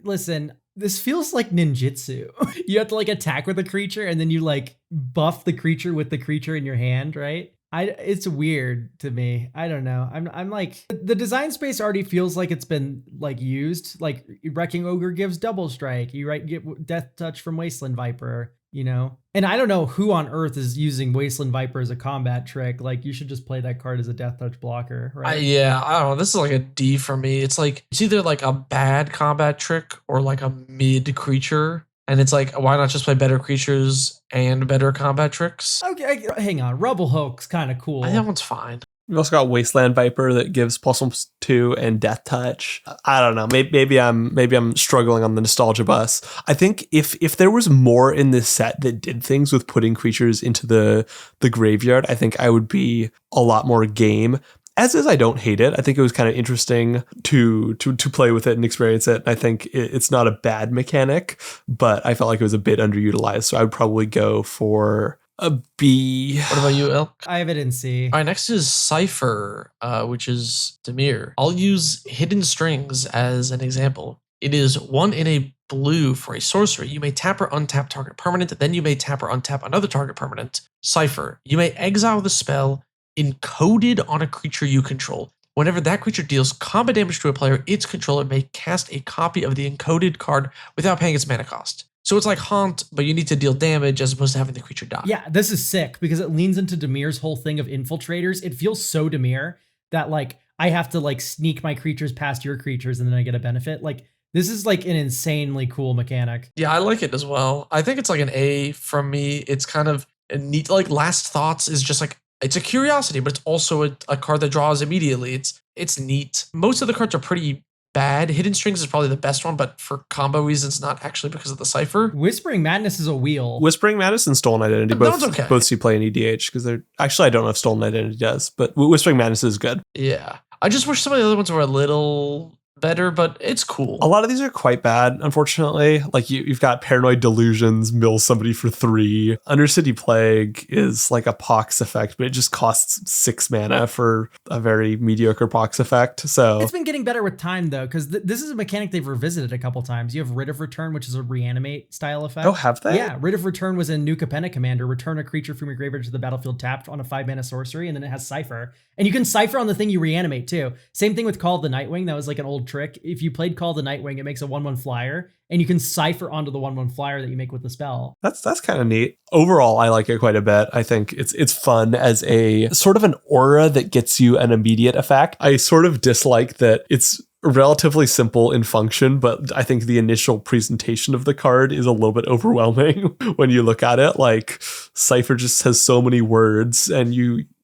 Listen, this feels like ninjutsu. You have to like attack with a creature and then you like buff the creature with the creature in your hand, right? It's weird to me. I don't know. I'm like, the design space already feels like it's been like used. Like Wrecking Ogre gives double strike. You get Death Touch from Wasteland Viper, you know? And I don't know who on earth is using Wasteland Viper as a combat trick. Like you should just play that card as a Death Touch blocker, right? I don't know. This is like a D for me. It's like, it's either like a bad combat trick or like a mid creature. And it's like, why not just play better creatures and better combat tricks? Okay, hang on. Rubble Hulk's kind of cool. That one's fine. We've also got Wasteland Viper that gives +1/+2 and Death Touch. I don't know. Maybe I'm struggling on the nostalgia bus. I think if there was more in this set that did things with putting creatures into the graveyard, I think I would be a lot more game. As is, I don't hate it. I think it was kind of interesting to play with it and experience it. I think it's not a bad mechanic, but I felt like it was a bit underutilized. So I would probably go for a B. What about you, Elk? I have it in C. All right, next is Cypher, which is Demir. I'll use Hidden Strings as an example. It is 1 in a blue for a sorcery. You may tap or untap target permanent, then you may tap or untap another target permanent. Cypher. You may exile the spell encoded on a creature you control. Whenever that creature deals combat damage to a player, its controller may cast a copy of the encoded card without paying its mana cost. So it's like Haunt, but you need to deal damage as opposed to having the creature die. Yeah, this is sick because it leans into Demir's whole thing of infiltrators. It feels so Demir that like I have to like sneak my creatures past your creatures and then I get a benefit. Like this is like an insanely cool mechanic. Yeah, I like it as well. I think it's like an A from me. It's kind of a neat, like Last Thoughts is just like, it's a curiosity, but it's also a card that draws immediately. It's neat. Most of the cards are pretty bad. Hidden Strings is probably the best one, but for combo reasons, not actually because of the Cypher. Whispering Madness is a wheel. Whispering Madness and Stolen Identity both see play in EDH because they're actually, I don't know if Stolen Identity does, but Whispering Madness is good. Yeah. I just wish some of the other ones were a little better, but it's cool. A lot of these are quite bad, unfortunately. Like you've got Paranoid Delusions, mill somebody for 3. Undercity Plague is like a Pox effect, but it just costs 6 mana for a very mediocre Pox effect. So it's been getting better with time though, because this is a mechanic they've revisited a couple times. You have Writ of Return, which is a reanimate style effect. Oh, have they? Yeah, Writ of Return was in New Capenna Commander. Return a creature from your graveyard to the battlefield tapped on a 5-mana sorcery, and then it has Cypher. And you can Cypher on the thing you reanimate too. Same thing with Call of the Nightwing. That was like an old trick. If you played Call of the Nightwing, it makes a 1/1 flyer, and you can Cypher onto the 1/1 flyer that you make with the spell. That's kind of neat. Overall, I like it quite a bit. I think it's fun as a sort of an aura that gets you an immediate effect. I sort of dislike that it's relatively simple in function, but I think the initial presentation of the card is a little bit overwhelming when you look at it. Like Cypher just has so many words, and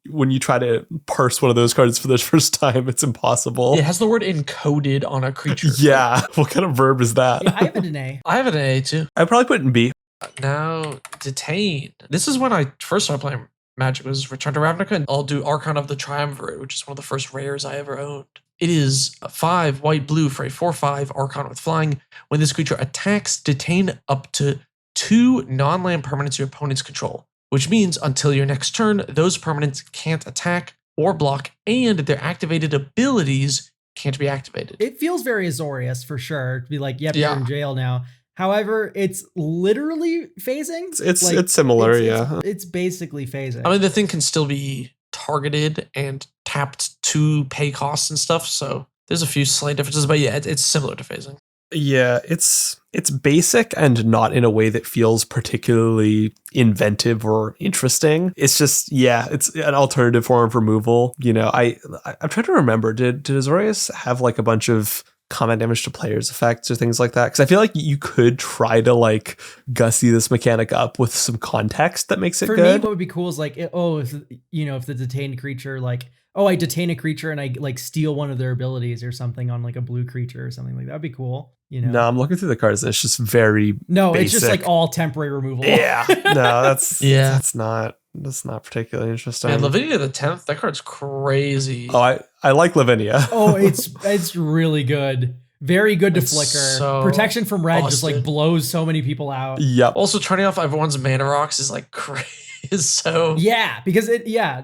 when you try to parse one of those cards for the first time, it's impossible. It has the word encoded on a creature. Yeah. What kind of verb is that? Yeah, I have it in A. I have it in A too. I'd probably put it in B. Now, Detain. This is when I first started playing Magic, was Return to Ravnica, and I'll do Archon of the Triumvirate, which is one of the first rares I ever owned. It is 5 white-blue for a 4/5 Archon with flying. When this creature attacks, detain up to 2 non-land permanents your opponents control, which means until your next turn, those permanents can't attack or block, and their activated abilities can't be activated. It feels very Azorius for sure to be like, yep, you're in jail now. However, it's literally phasing. It's similar, yeah. It's basically phasing. I mean, the thing can still be targeted and tapped to pay costs and stuff, so there's a few slight differences, but yeah, it's similar to phasing. Yeah, it's basic and not in a way that feels particularly inventive or interesting. It's just, yeah, it's an alternative form of removal. You know, I'm trying to remember, did Azorius have like a bunch of combat damage to players effects or things like that? Because I feel like you could try to like gussy this mechanic up with some context that makes it good. For me, what would be cool is like, if the detained creature, like, I detain a creature and I like steal one of their abilities or something on like a blue creature or something like that. That'd be cool. You know? No, I'm looking through the cards and it's just very basic. It's just like all temporary removal. Yeah. No, that's not particularly interesting. And Lavinia the 10th, that card's crazy. Oh, I like Lavinia. Oh, it's really good. Very good to flicker. So protection from red busted. just like blows so many people out. Yep. Also, turning off everyone's mana rocks is like crazy. So Yeah, because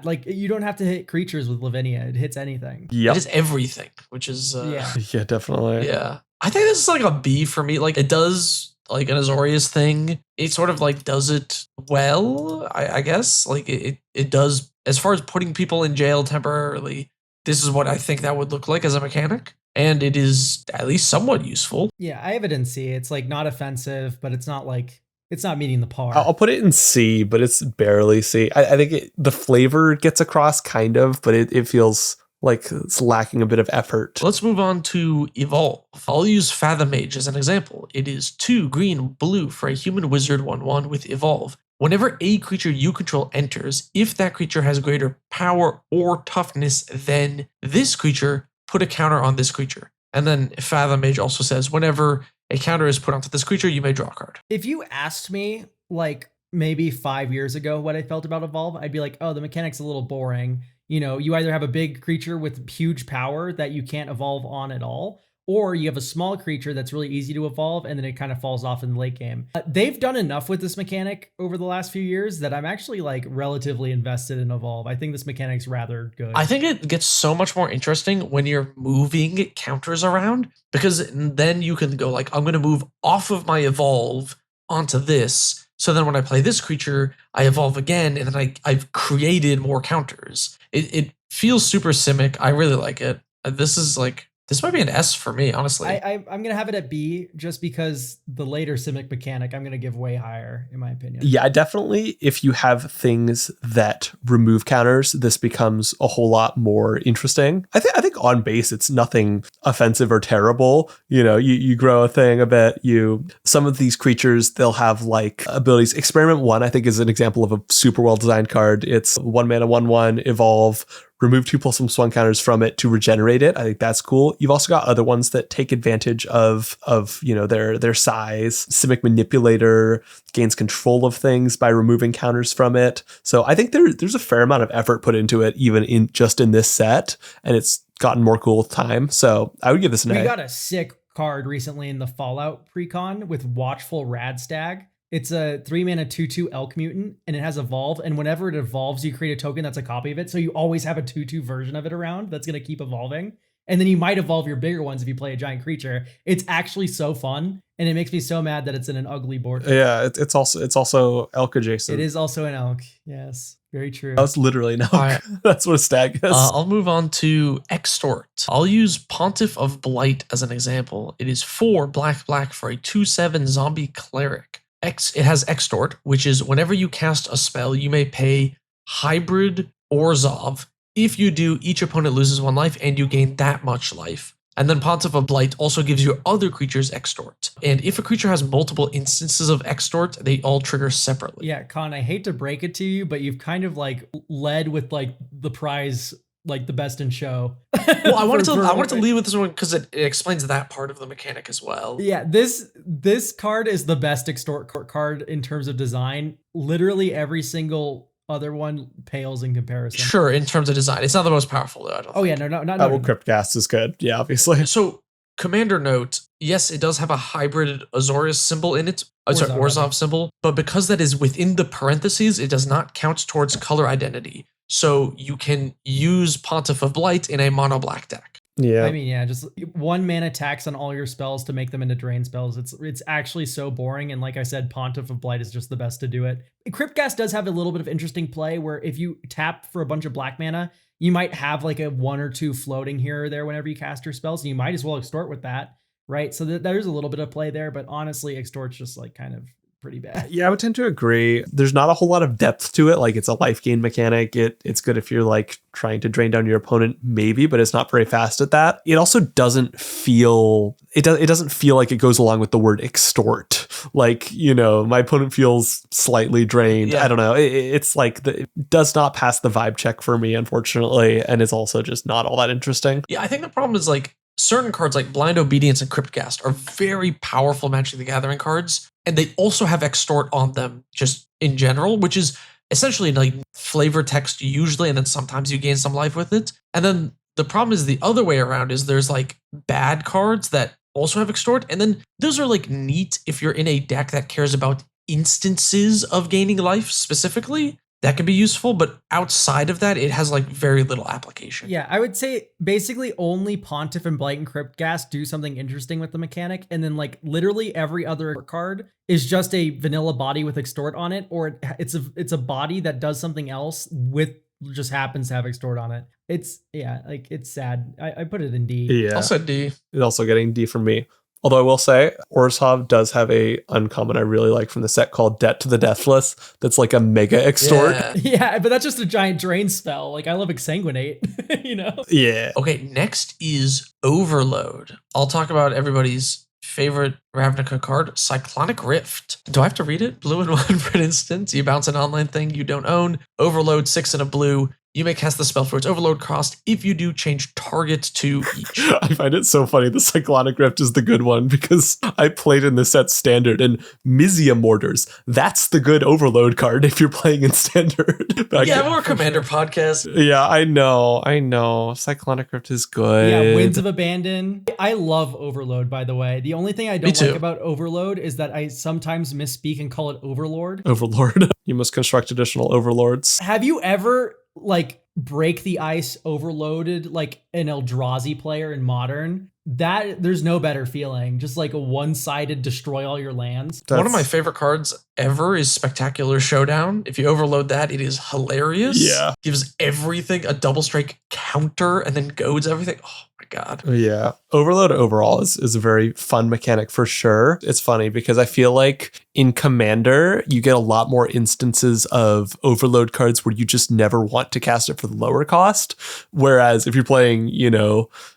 like you don't have to hit creatures with Lavinia. It hits anything. it Yep. is everything, which is Yeah. Yeah, definitely. yeah. I think this is like a B for me. Like it does like an Azorius thing. It sort of like does it well, I guess. Like it does as far as putting people in jail temporarily. This is what I think that would look like as a mechanic. And it is at least somewhat useful. Yeah, I have it in C. It's like not offensive, but it's not meeting the par. I'll put it in C, but it's barely C. I think the flavor gets across kind of, but it feels like it's lacking a bit of effort. Let's move on to Evolve. I'll use Fathom Mage as an example. It is 2 green, blue for a human wizard 1/1 with Evolve. Whenever a creature you control enters, if that creature has greater power or toughness than this creature, put a counter on this creature. And then Fathom Mage also says, whenever a counter is put onto this creature, you may draw a card. If you asked me like maybe 5 years ago what I felt about Evolve, I'd be like, oh, the mechanic's a little boring. You know, you either have a big creature with huge power that you can't evolve on at all, or you have a small creature that's really easy to evolve and then it kind of falls off in the late game. They've done enough with this mechanic over the last few years that I'm actually like relatively invested in Evolve. I think this mechanic's rather good. I think it gets so much more interesting when you're moving counters around, because then you can go like, I'm going to move off of my Evolve onto this. So then when I play this creature, I evolve again, and then I've created more counters. It feels super simic. I really like it. This might be an S for me, honestly. I'm going to have it at B just because the later Simic mechanic I'm going to give way higher, in my opinion. Yeah, definitely. If you have things that remove counters, this becomes a whole lot more interesting. I think on base, it's nothing offensive or terrible. You know, you grow a thing a bit. Some of these creatures, they'll have like abilities. Experiment 1, I think, is an example of a super well designed card. It's 1 mana, 1/1, evolve. Remove 2+1 counters from it to regenerate it. I think that's cool. You've also got other ones that take advantage of their size. Simic Manipulator gains control of things by removing counters from it. So I think there's a fair amount of effort put into it, even in this set, and it's gotten more cool with time. So I would give this an A. We got a sick card recently in the Fallout precon with Watchful Radstag. It's a 3 mana 2/2 elk mutant, and it has evolve. And whenever it evolves, you create a token that's a copy of it. So you always have a 2/2 version of it around that's going to keep evolving. And then you might evolve your bigger ones if you play a giant creature. It's actually so fun, and it makes me so mad that it's in an ugly board. Yeah, it's also elk adjacent. It is also an elk. Yes, very true. That's literally an elk. Right. That's what a stag is. I'll move on to Extort. I'll use Pontiff of Blight as an example. It is 4 black for a 2/7 zombie cleric. It has Extort, which is whenever you cast a spell, you may pay Hybrid or Zov. If you do, each opponent loses 1 life and you gain that much life. And then Pontiff of Blight also gives your other creatures Extort. And if a creature has multiple instances of Extort, they all trigger separately. Yeah, Con, I hate to break it to you, but you've kind of like led with like the prize, like the best in show. Well, I wanted to lead with this one because it explains that part of the mechanic as well. Yeah, this card is the best extort card in terms of design. Literally every single other one pales in comparison. Sure, in terms of design. It's not the most powerful, though, I don't Oh, think. yeah, no. Well, Cryptcast is good. Yeah, obviously. So, commander note, yes, it does have a hybrid Azorius symbol in it. Orzhov symbol. But because that is within the parentheses, it does not count towards color identity. So you can use Pontiff of Blight in a mono black deck. Yeah. I mean, yeah, just 1 mana tax on all your spells to make them into drain spells. It's actually so boring. And like I said, Pontiff of Blight is just the best to do it. Cryptcast does have a little bit of interesting play where if you tap for a bunch of black mana, you might have like a 1 or 2 floating here or there whenever you cast your spells. And you might as well extort with that, right? So there's a little bit of play there, but honestly, extort's just like kind of pretty bad. Yeah, I would tend to agree. There's not a whole lot of depth to it. Like, it's a life gain mechanic. It's good if you're like trying to drain down your opponent, maybe, but it's not very fast at that. It also doesn't feel it doesn't feel like it goes along with the word extort. Like, you know, my opponent feels slightly drained. Yeah. I don't know. It's like it does not pass the vibe check for me, unfortunately, and it's also just not all that interesting. Yeah, I think the problem is like certain cards like Blind Obedience and Cryptcast are very powerful Magic the Gathering cards, and they also have Extort on them just in general, which is essentially like flavor text usually, and then sometimes you gain some life with it. And then the problem is the other way around is there's like bad cards that also have Extort, and then those are like neat if you're in a deck that cares about instances of gaining life specifically. that could be useful, but outside of that, it has like very little application. Yeah, I would say basically only Pontiff and Blight and Cryptghast do something interesting with the mechanic, and then like literally every other card is just a vanilla body with extort on it, or it's a body that does something else with just happens to have extort on it. It's sad. I put it in D. Yeah. Also D. It's also getting D from me. Although I will say, Orzhov does have a uncommon I really like from the set called Debt to the Deathless. That's like a mega extort. Yeah. Yeah, but that's just a giant drain spell. Like, I love Exsanguinate, you know? Yeah. Okay, next is Overload. I'll talk about everybody's favorite Ravnica card, Cyclonic Rift. Do I have to read it? Blue and 1 for an instance. You bounce an online thing you don't own. Overload, 6 and a blue. You may cast the spell for its overload cost. If you do, change target to each. I find it so funny. The Cyclonic Rift is the good one because I played in the set standard and Mizia Mortars. That's the good overload card if you're playing in standard. Yeah, we're a Commander podcast. Yeah, I know. Cyclonic Rift is good. Yeah, Winds of Abandon. I love Overload, by the way. The only thing I don't like about Overload is that I sometimes misspeak and call it Overlord. Overlord. You must construct additional overlords. Have you ever like break the ice overloaded like an Eldrazi player in Modern? That there's no better feeling. Just like a one-sided destroy all your lands. One of my favorite cards ever is Spectacular Showdown. If you overload that, it is hilarious. Yeah. Gives everything a double strike counter and then goads everything. Oh my god. Yeah. Overload overall is a very fun mechanic for sure. It's funny because I feel like in Commander, you get a lot more instances of overload cards where you just never want to cast it for the lower cost. Whereas if you're playing,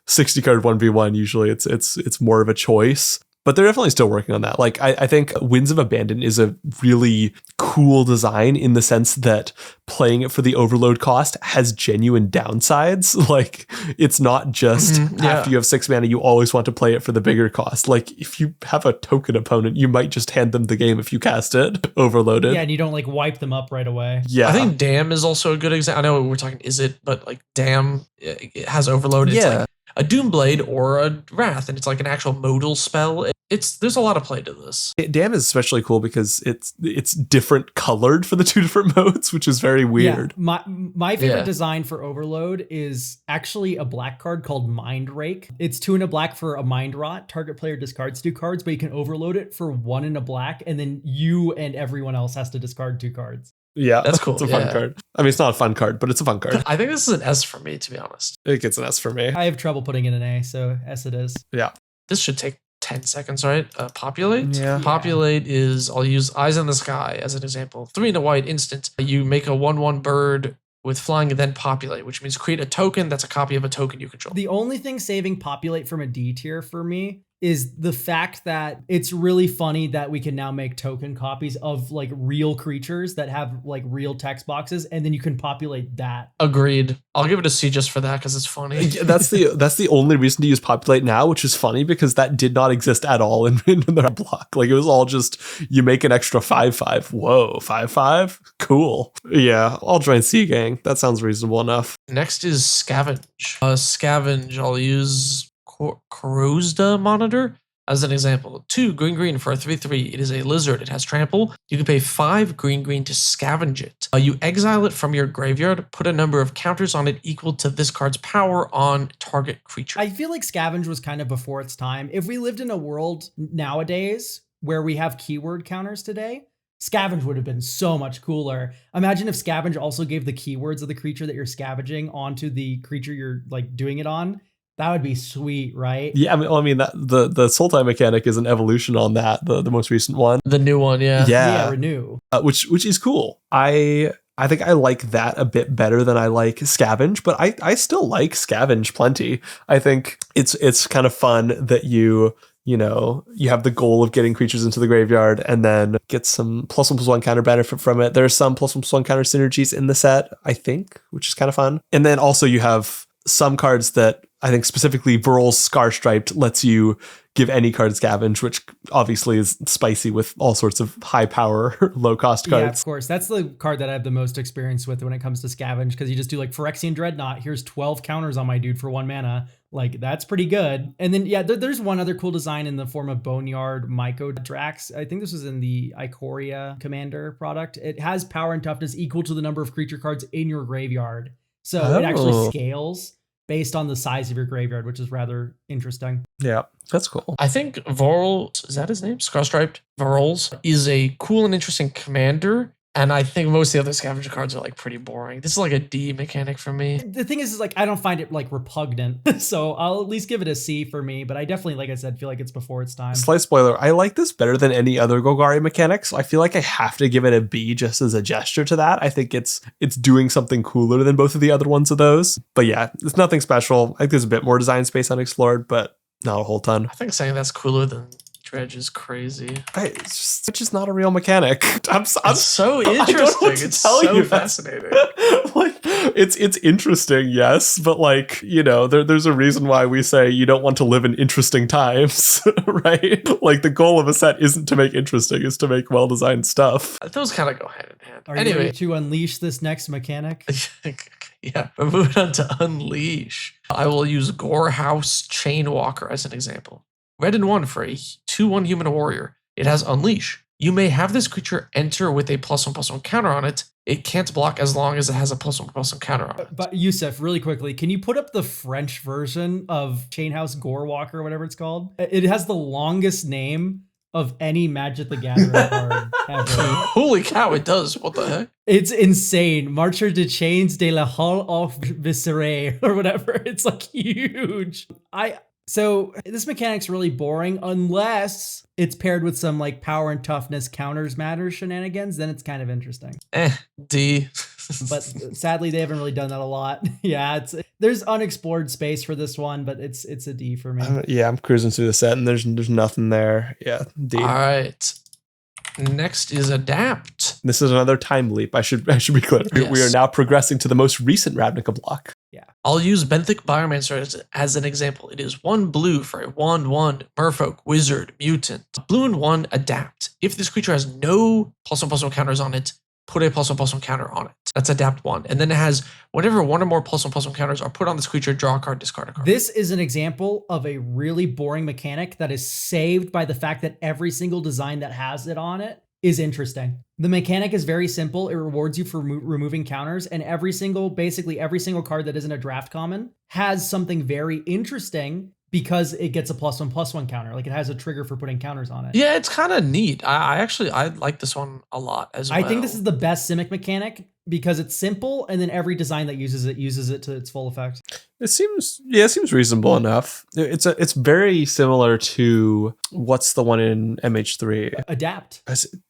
60 card 1v1, usually it's more of a choice. But they're definitely still working on that. Like, I think Winds of Abandon is a really cool design in the sense that playing it for the overload cost has genuine downsides. Like, it's not just after you have 6 mana, you always want to play it for the bigger cost. Like, if you have a token opponent, you might just hand them the game if you cast it overloaded. Yeah, and you don't like wipe them up right away. Yeah. I think Dam is also a good example. I know we're talking Is It, but like Dam, it has overload. It's like a Doomblade or a Wrath, and it's like an actual modal spell. There's a lot of play to this. Dam is especially cool because it's different colored for the 2 different modes, which is very weird. Yeah, my favorite design for Overload is actually a black card called Mind Rake. It's 2 and a black for a Mind Rot. Target player discards 2 cards, but you can overload it for 1 and a black, and then you and everyone else has to discard 2 cards. Yeah, that's cool. It's a fun card. I mean, it's not a fun card, but it's a fun card. I think this is an S for me, to be honest. It gets an S for me. I have trouble putting in an A, so S it is. Yeah. This should take 10 seconds, right? Populate? Yeah. Populate is, I'll use Eyes in the Sky as an example. 3 and a white instant. You make a 1/1 bird with flying and then populate, which means create a token that's a copy of a token you control. The only thing saving populate from a D tier for me is the fact that it's really funny that we can now make token copies of like real creatures that have like real text boxes, and then you can populate that. Agreed. I'll give it a C just for that because it's funny. That's the only reason to use populate now, which is funny because that did not exist at all in their block. Like, it was all just you make an extra 5/5. Whoa, 5/5? Cool. Yeah, I'll join C gang. That sounds reasonable enough. Next is Scavenge. Scavenge, I'll use Corrosda Monitor as an example. 2 green for a 3/3. It is a lizard. It has trample. You can pay 5 green to scavenge it. You exile it from your graveyard, put a number of counters on it equal to this card's power on target creature. I feel like Scavenge was kind of before its time. If we lived in a world nowadays where we have keyword counters today, Scavenge would have been so much cooler. Imagine if Scavenge also gave the keywords of the creature that you're scavenging onto the creature you're like doing it on. That would be sweet, right? Yeah, I mean that the Sultai mechanic is an evolution on that, the most recent one. The new one, yeah. Yeah, Renew. Which is cool. I think I like that a bit better than I like Scavenge, but I still like Scavenge plenty. I think it's kind of fun that you have the goal of getting creatures into the graveyard and then get some +1/+1 counter benefit from it. There's some +1/+1 counter synergies in the set, I think, which is kind of fun. And then also you have some cards that I think specifically Vrol's Scar Striped lets you give any card Scavenge, which obviously is spicy with all sorts of high power, low cost cards. Yeah, of course. That's the card that I have the most experience with when it comes to Scavenge, because you just do like Phyrexian Dreadnought. Here's 12 counters on my dude for 1 mana. Like, that's pretty good. And then, yeah, there's one other cool design in the form of Boneyard Myco Drax. I think this was in the Ikoria Commander product. It has power and toughness equal to the number of creature cards in your graveyard. So it actually scales based on the size of your graveyard, which is rather interesting. Yeah, that's cool. I think Varl, is that his name? Scarstriped Varls is a cool and interesting commander. And I think most of the other scavenger cards are like pretty boring. This is like a D mechanic for me. The thing is like, I don't find it like repugnant. So I'll at least give it a C for me. But I definitely, like I said, feel like it's before its time. Slight spoiler, I like this better than any other Golgari mechanic. So I feel like I have to give it a B just as a gesture to that. I think it's doing something cooler than both of the other ones of those. But yeah, it's nothing special. I think there's a bit more design space unexplored, but not a whole ton. I think saying that's cooler than Dredge is crazy. It's just not a real mechanic. I'm so interesting. It's so fascinating. Like, it's interesting, yes, but like, you know, there's a reason why we say you don't want to live in interesting times, right? Like, the goal of a set isn't to make interesting, it's to make well-designed stuff. Those kind of go hand in hand. Are you ready to unleash this next mechanic? Yeah, we're moving on to Unleash. I will use Gorehouse Chainwalker as an example. Red and 1 for a 2/1 human warrior. It has Unleash. You may have this creature enter with a +1/+1 counter on it. It can't block as long as it has a +1/+1 counter on it. But Yusuf, really quickly, can you put up the French version of Chainhouse Gorewalker, or whatever it's called? It has the longest name of any Magic the Gathering card ever. Holy cow, it does. What the heck? It's insane. Marcher de Chains de la Hall of Viscerae, or whatever. It's like huge. So this mechanic's really boring unless it's paired with some like power and toughness counters matter shenanigans. Then it's kind of interesting. D. But sadly, they haven't really done that a lot. Yeah, there's unexplored space for this one, but it's a D for me. Yeah, I'm cruising through the set and there's nothing there. Yeah, D. All right. Next is Adapt. This is another time leap. I should be clear. Yes. We are now progressing to the most recent Ravnica block. Yeah. I'll use Benthic Biomancer as an example. It is 1 blue for a 1/1 Merfolk, Wizard, Mutant. Blue and 1 Adapt. If this creature has no +1/+1 counters on it, put a +1/+1 counter on it. That's Adapt 1. And then it has whenever 1 or more +1/+1 counters are put on this creature, draw a card, discard a card. This is an example of a really boring mechanic that is saved by the fact that every single design that has it on it is interesting. The mechanic is very simple. It rewards you for removing counters, and basically every single card that isn't a draft common has something very interesting because it gets a +1/+1 counter. Like, it has a trigger for putting counters on it. Yeah, it's kind of neat. I like this one a lot as well. I think this is the best Simic mechanic because it's simple, and then every design that uses it to its full effect. It seems reasonable enough. It's very similar to what's the one in MH3? Adapt.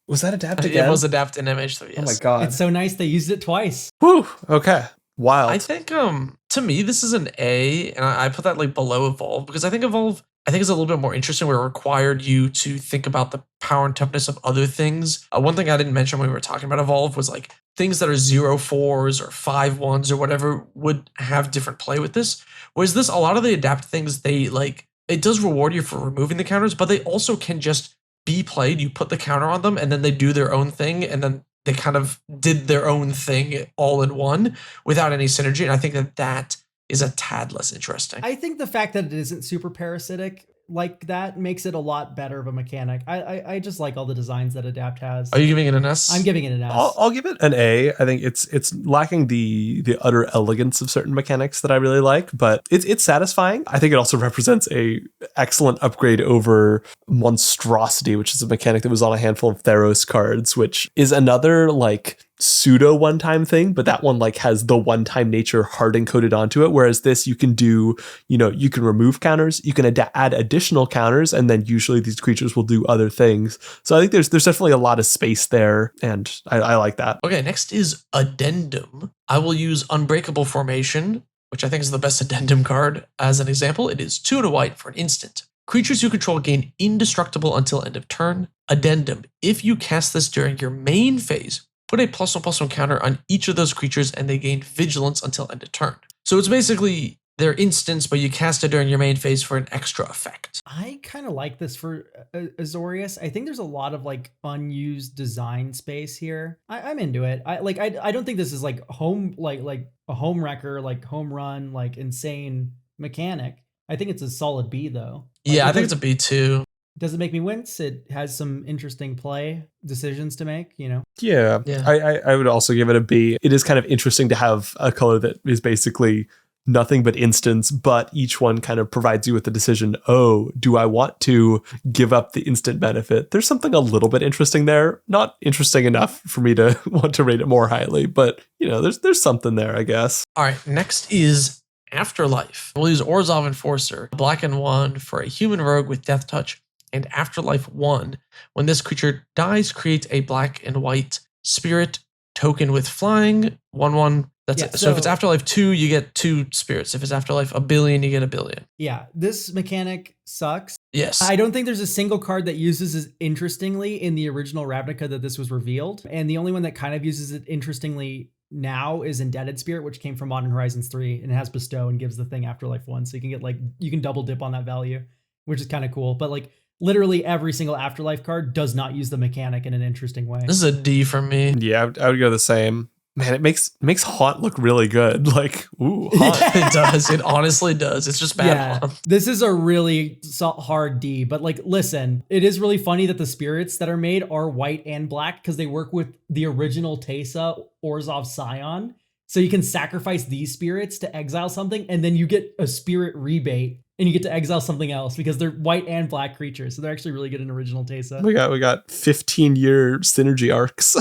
Was that Adapt again? It was Adapt in MH3. Yes. Oh my god! It's so nice they used it twice. Whew. Okay. Wild. I think to me this is an A, and I put that like below Evolve because I think Evolve is a little bit more interesting where it required you to think about the power and toughness of other things. One thing I didn't mention when we were talking about Evolve was like things that are 0/4s or 5/1s or whatever would have different play with this. Whereas this, a lot of the Adapt things, it does reward you for removing the counters, but they also can just be played. You put the counter on them and then they do their own thing, and then they kind of did their own thing all in one without any synergy. And I think that is a tad less interesting. I think the fact that it isn't super parasitic like that makes it a lot better of a mechanic. I just like all the designs that Adapt has. Are you giving it an S? I'm giving it an S. I'll give it an A. I think it's lacking the utter elegance of certain mechanics that I really like, but it's satisfying. I think it also represents a excellent upgrade over Monstrosity, which is a mechanic that was on a handful of Theros cards, which is another like pseudo one-time thing, but that one like has the one-time nature hard encoded onto it, whereas this you can do, you can remove counters, you can add additional counters, and then usually these creatures will do other things. So I think there's definitely a lot of space there, and I like that. Okay, next is Addendum. I will use Unbreakable Formation, which I think is the best Addendum card. As an example, it is 2 and a white for an instant. Creatures you control gain indestructible until end of turn. Addendum. If you cast this during your main phase, put a +1/+1 counter on each of those creatures and they gain vigilance until end of turn. So it's basically They're instants, but you cast it during your main phase for an extra effect. I kind of like this for Azorius. I think there's a lot of like unused design space here. I'm into it. I don't think this is like like a home wrecker, like home run, like insane mechanic. I think it's a solid B though. Like, Yeah, I think it's a B too. Does it make me wince? It has some interesting play decisions to make, you know? Yeah. I would also give it a B. It is kind of interesting to have a color that is basically nothing but instants, but each one kind of provides you with the decision, oh, do I want to give up the instant benefit? There's something a little bit interesting there. Not interesting enough for me to want to rate it more highly, but you know, there's something there, I guess. All right, next is Afterlife. We'll use Orzhov Enforcer, black and 1 for a human rogue with Death Touch, and Afterlife 1. When this creature dies, create a black and white spirit token with flying, 1/1. That's it. So if it's Afterlife 2, you get 2 spirits. If it's Afterlife 1 billion, you get 1 billion. Yeah, this mechanic sucks. Yes. I don't think there's a single card that uses it interestingly in the original Ravnica that this was revealed. And the only one that kind of uses it interestingly now is Indebted Spirit, which came from Modern Horizons 3 and it has Bestow and gives the thing Afterlife 1. So you can get like, you can double dip on that value, which is kind of cool. But like literally every single Afterlife card does not use the mechanic in an interesting way. This is a D for me. Yeah, I would go the same. Man, it makes Haunt look really good. Like, ooh, Haunt. It does. It honestly does. It's just bad. Yeah, this is a really hard D, but like, listen, it is really funny that the spirits that are made are white and black because they work with the original Teysa Orzhov Scion. So you can sacrifice these spirits to exile something, and then you get a spirit rebate, and you get to exile something else because they're white and black creatures. So they're actually really good in original Teysa. We got 15-year synergy arcs.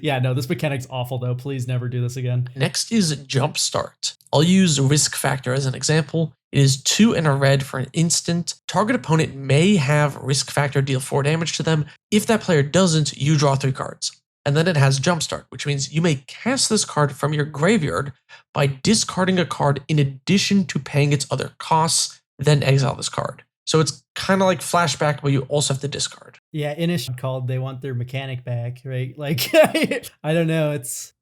Yeah, no, this mechanic's awful though. Please never do this again. Next is Jumpstart. I'll use Risk Factor as an example. It is 2 and a red for an instant. Target opponent may have Risk Factor deal 4 damage to them. If that player doesn't, you draw 3 cards. And then it has Jumpstart, which means you may cast this card from your graveyard by discarding a card in addition to paying its other costs, then exile this card. So it's kind of like Flashback, but you also have to discard. Yeah, Inish called they want their mechanic back, right? Like, I don't know. It's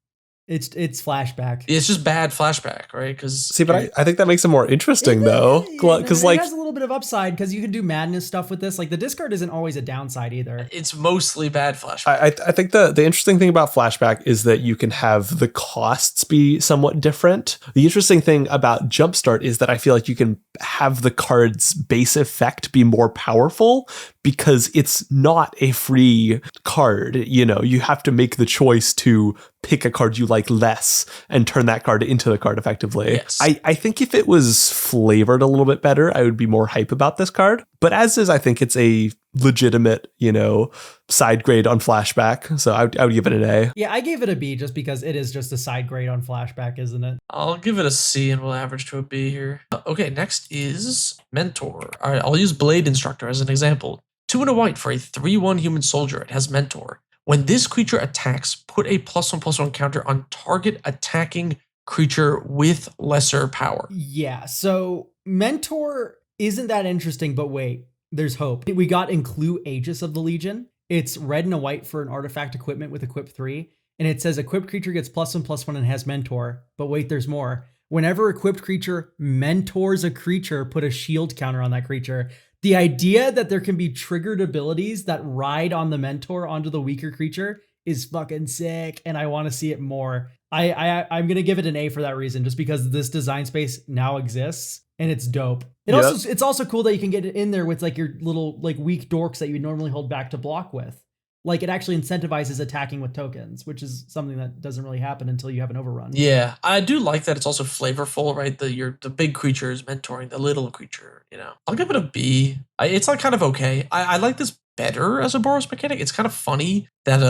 Flashback. It's just bad Flashback, right? Because see, but I think that makes it more interesting though, because it has a little bit of upside because you can do madness stuff with this. Like the discard isn't always a downside either. It's mostly bad Flashback. I think the interesting thing about Flashback is that you can have the costs be somewhat different. The interesting thing about Jumpstart is that I feel like you can have the card's base effect be more powerful because it's not a free card. You know, you have to make the choice to pick a card you like less and turn that card into the card effectively. Yes. I think if it was flavored a little bit better, I would be more hype about this card. But as is, I think it's a legitimate, you know, side grade on Flashback. So I would give it an A. Yeah, I gave it a B just because it is just a side grade on Flashback, isn't it? I'll give it a C and we'll average to a B here. Okay, next is Mentor. All right, I'll use Blade Instructor as an example. 2 and a white for a 3/1 human soldier. It has Mentor. When this creature attacks, put a +1/+1 counter on target attacking creature with lesser power. Yeah, so Mentor isn't that interesting, but wait, there's hope. We got Include Aegis of the Legion. It's red and a white for an artifact equipment with equip 3. And it says equipped creature gets +1/+1 and has Mentor. But wait, there's more. Whenever equipped creature mentors a creature, put a shield counter on that creature. The idea that there can be triggered abilities that ride on the Mentor onto the weaker creature is fucking sick, and I want to see it more. I'm gonna give it an A for that reason, just because this design space now exists and it's dope. It's also cool that you can get it in there with like your little like weak dorks that you would normally hold back to block with. Like it actually incentivizes attacking with tokens, which is something that doesn't really happen until you have an overrun. Yeah, I do like that it's also flavorful, right? The big creature is mentoring the little creature, you know. I'll give it a B. It's like kind of okay. I like this better as a Boros mechanic. It's kind of funny that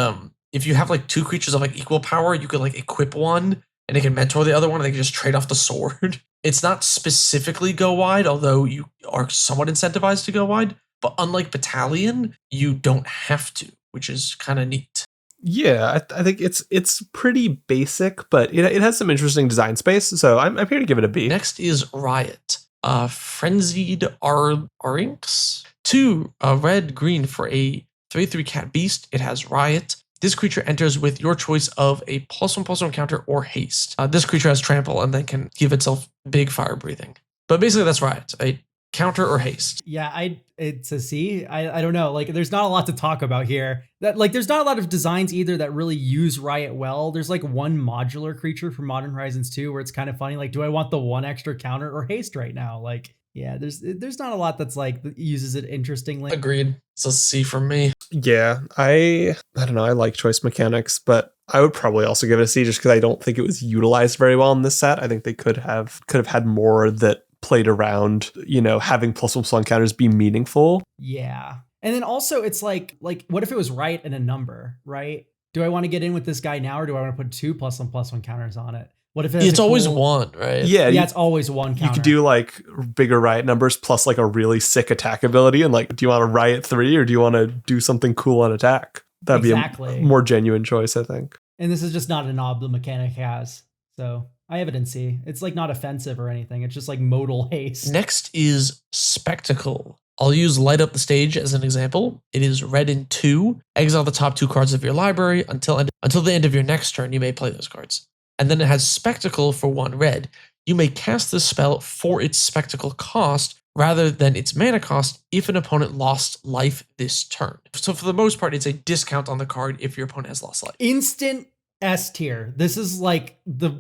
if you have like 2 creatures of like equal power, you could like equip one and they can mentor the other one and they can just trade off the sword. It's not specifically go wide, although you are somewhat incentivized to go wide. But unlike Battalion, you don't have to, which is kind of neat. Yeah, I think it's pretty basic, but it has some interesting design space. So I'm here to give it a B. Next is Riot. Frenzied Arinx. 2 red green for a 3/3 cat beast. It has Riot. This creature enters with your choice of a +1/+1 counter or haste. This creature has trample and then can give itself big fire breathing. But basically that's right. A counter or haste. Yeah, it's a C. I don't know. Like, there's not a lot to talk about here. There's not a lot of designs either that really use Riot well. There's like one modular creature from Modern Horizons 2 where it's kind of funny. Like, do I want the one extra counter or haste right now? Like, yeah, there's not a lot that's like that uses it interestingly. Agreed. It's a C from me. Yeah, I don't know. I like choice mechanics, but I would probably also give it a C just because I don't think it was utilized very well in this set. I think they could have had more that played around, having +1/+1 counters be meaningful. Yeah. And then also it's like what if it was right and a number, right? Do I want to get in with this guy now, or do I want to put 2 +1/+1 counters on it? What if it's always one, right? Yeah, it's always one counter. You could do like bigger riot numbers plus like a really sick attack ability, and like, do you want to riot 3 or do you want to do something cool on attack? That'd be a more genuine choice, I think. And this is just not a knob the mechanic has. So I have it in C. It's like not offensive or anything. It's just like modal haste. Next is Spectacle. I'll use Light Up the Stage as an example. It is red in 2. Exile the top 2 cards of your library until the end of your next turn. You may play those cards. And then it has Spectacle for 1 red. You may cast this spell for its Spectacle cost rather than its mana cost if an opponent lost life this turn. So for the most part, it's a discount on the card if your opponent has lost life. Instant S tier. This is like the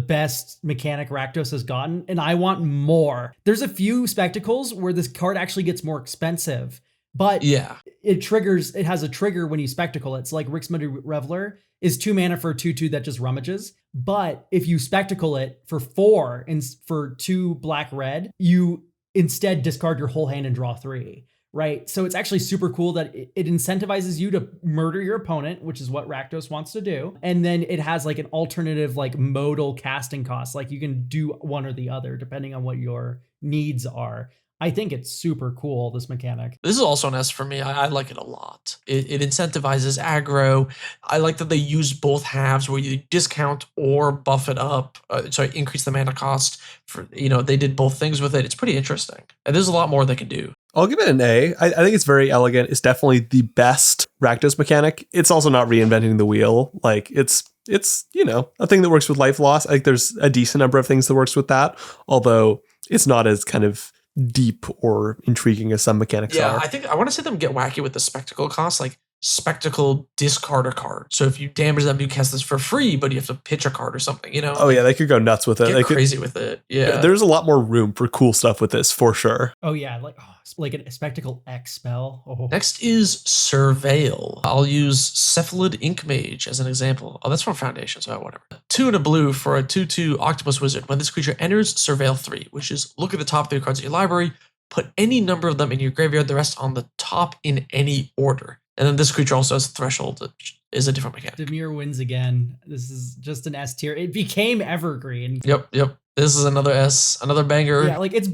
best mechanic Rakdos has gotten, and I want more. There's a few Spectacles where this card actually gets more expensive, but yeah, it has a trigger when you Spectacle it. It's like Ricksmuddy Reveler is 2 mana for a 2/2 that just rummages. But if you Spectacle it for 4 and for 2 black red, you instead discard your whole hand and draw 3. Right. So it's actually super cool that it incentivizes you to murder your opponent, which is what Rakdos wants to do. And then it has like an alternative, like modal casting cost. Like you can do one or the other depending on what your needs are. I think it's super cool, this mechanic. This is also an S for me. I like it a lot. It incentivizes aggro. I like that they use both halves where you discount or buff it up. Increase the mana cost. They did both things with it. It's pretty interesting. And there's a lot more they can do. I'll give it an A. I think it's very elegant. It's definitely the best Rakdos mechanic. It's also not reinventing the wheel. Like it's a thing that works with life loss. I think there's a decent number of things that works with that, although it's not as kind of deep or intriguing as some mechanics are. Yeah, I think I want to see them get wacky with the Spectacle cost, like Spectacle discard a card. So if you damage them, you cast this for free, but you have to pitch a card or something, Oh yeah, they could go nuts with it. Get crazy with it. Yeah. There's a lot more room for cool stuff with this, for sure. Oh yeah, like a Spectacle X spell. Oh. Next is Surveil. I'll use Cephalid Ink Mage as an example. Oh, that's from Foundation, so whatever. 2 and a blue for a 2/2 Octopus Wizard. When this creature enters, Surveil 3, which is look at the top 3 cards of your library, put any number of them in your graveyard, the rest on the top in any order. And then this creature also has Threshold, which is a different mechanic. Demir wins again. This is just an S tier. It became evergreen. Yep. This is another S, another banger. Yeah, like it's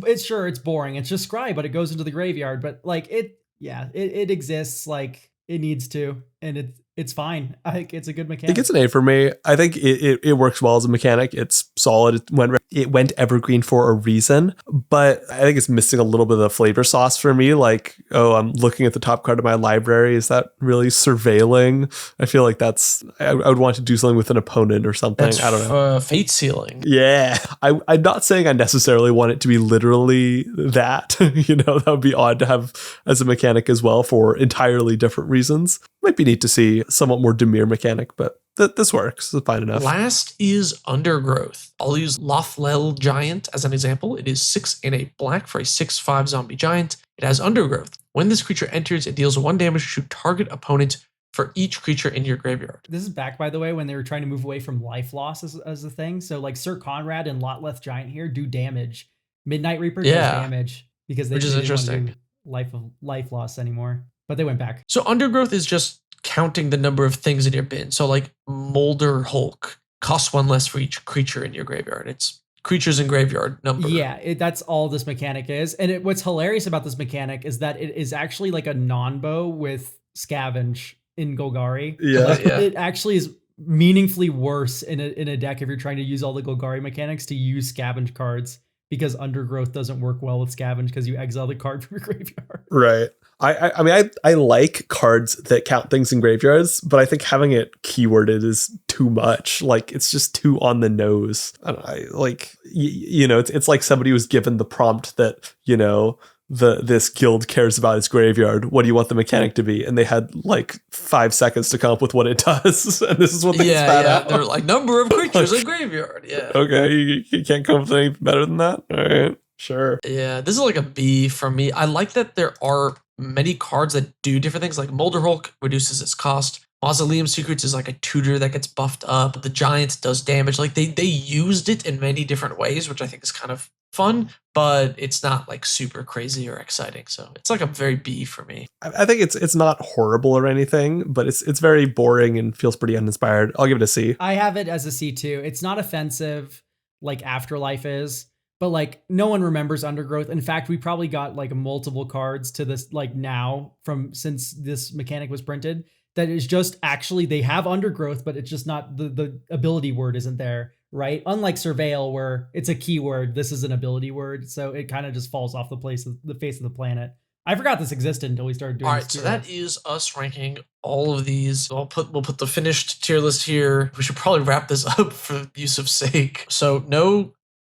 boring. It's just Scry, but it goes into the graveyard. But like it exists like it needs to, and it's fine. I think it's a good mechanic. It gets an A for me. I think it works well as a mechanic. It's solid. It went evergreen for a reason, but I think it's missing a little bit of the flavor sauce for me. Like, oh, I'm looking at the top card of my library. Is that really surveilling? I feel like I would want to do something with an opponent or something. I don't know. Fate Sealing. Yeah. I'm not saying I necessarily want it to be literally that. That would be odd to have as a mechanic as well for entirely different reasons. Might be neat to see somewhat more Demir mechanic, but this works. It's fine enough. Last is Undergrowth. I'll use Lothlel Giant as an example. It is 6 and a black for a 6/5 zombie giant. It has Undergrowth. When this creature enters, it deals 1 damage to target opponent for each creature in your graveyard. This is back, by the way, when they were trying to move away from life loss as a thing. So like Sir Conrad and Lothleth Giant here do damage. Midnight Reaper does damage because they didn't want to do life loss anymore. But they went back. So Undergrowth is just counting the number of things in your bin. So like Molder Hulk costs 1 less for each creature in your graveyard. It's creatures in graveyard number. Yeah, that's all this mechanic is. And what's hilarious about this mechanic is that it is actually like a non-bow with Scavenge in Golgari. Yeah. It actually is meaningfully worse in a deck if you're trying to use all the Golgari mechanics to use Scavenge cards, because Undergrowth doesn't work well with Scavenge because you exile the card from your graveyard. Right. I like cards that count things in graveyards, but I think having it keyworded is too much. Like, it's just too on the nose. It's like somebody was given the prompt that, this guild cares about its graveyard. What do you want the mechanic to be? And they had like 5 seconds to come up with what it does. And this is what they spat out. They're like, number of creatures in graveyard. Yeah. Okay, you can't come up with anything better than that? All right, sure. Yeah, this is like a B from me. I like that there are many cards that do different things, like Molderhulk reduces its cost. Mausoleum Secrets is like a tutor that gets buffed up. The Giant does damage. Like they used it in many different ways, which I think is kind of fun, but it's not like super crazy or exciting. So it's like a very B for me. I think it's not horrible or anything, but it's very boring and feels pretty uninspired. I'll give it a C. I have it as a C too. It's not offensive like Afterlife is, but like no one remembers Undergrowth. In fact, we probably got like multiple cards to this like now since this mechanic was printed. That is just actually they have Undergrowth, but it's just not the ability word isn't there, right? Unlike Surveil, where it's a keyword, this is an ability word, so it kind of just falls off the face of the planet. I forgot this existed until we started doing. All right, so that is us ranking all of these. We'll put the finished tier list here. We should probably wrap this up for use of sake. So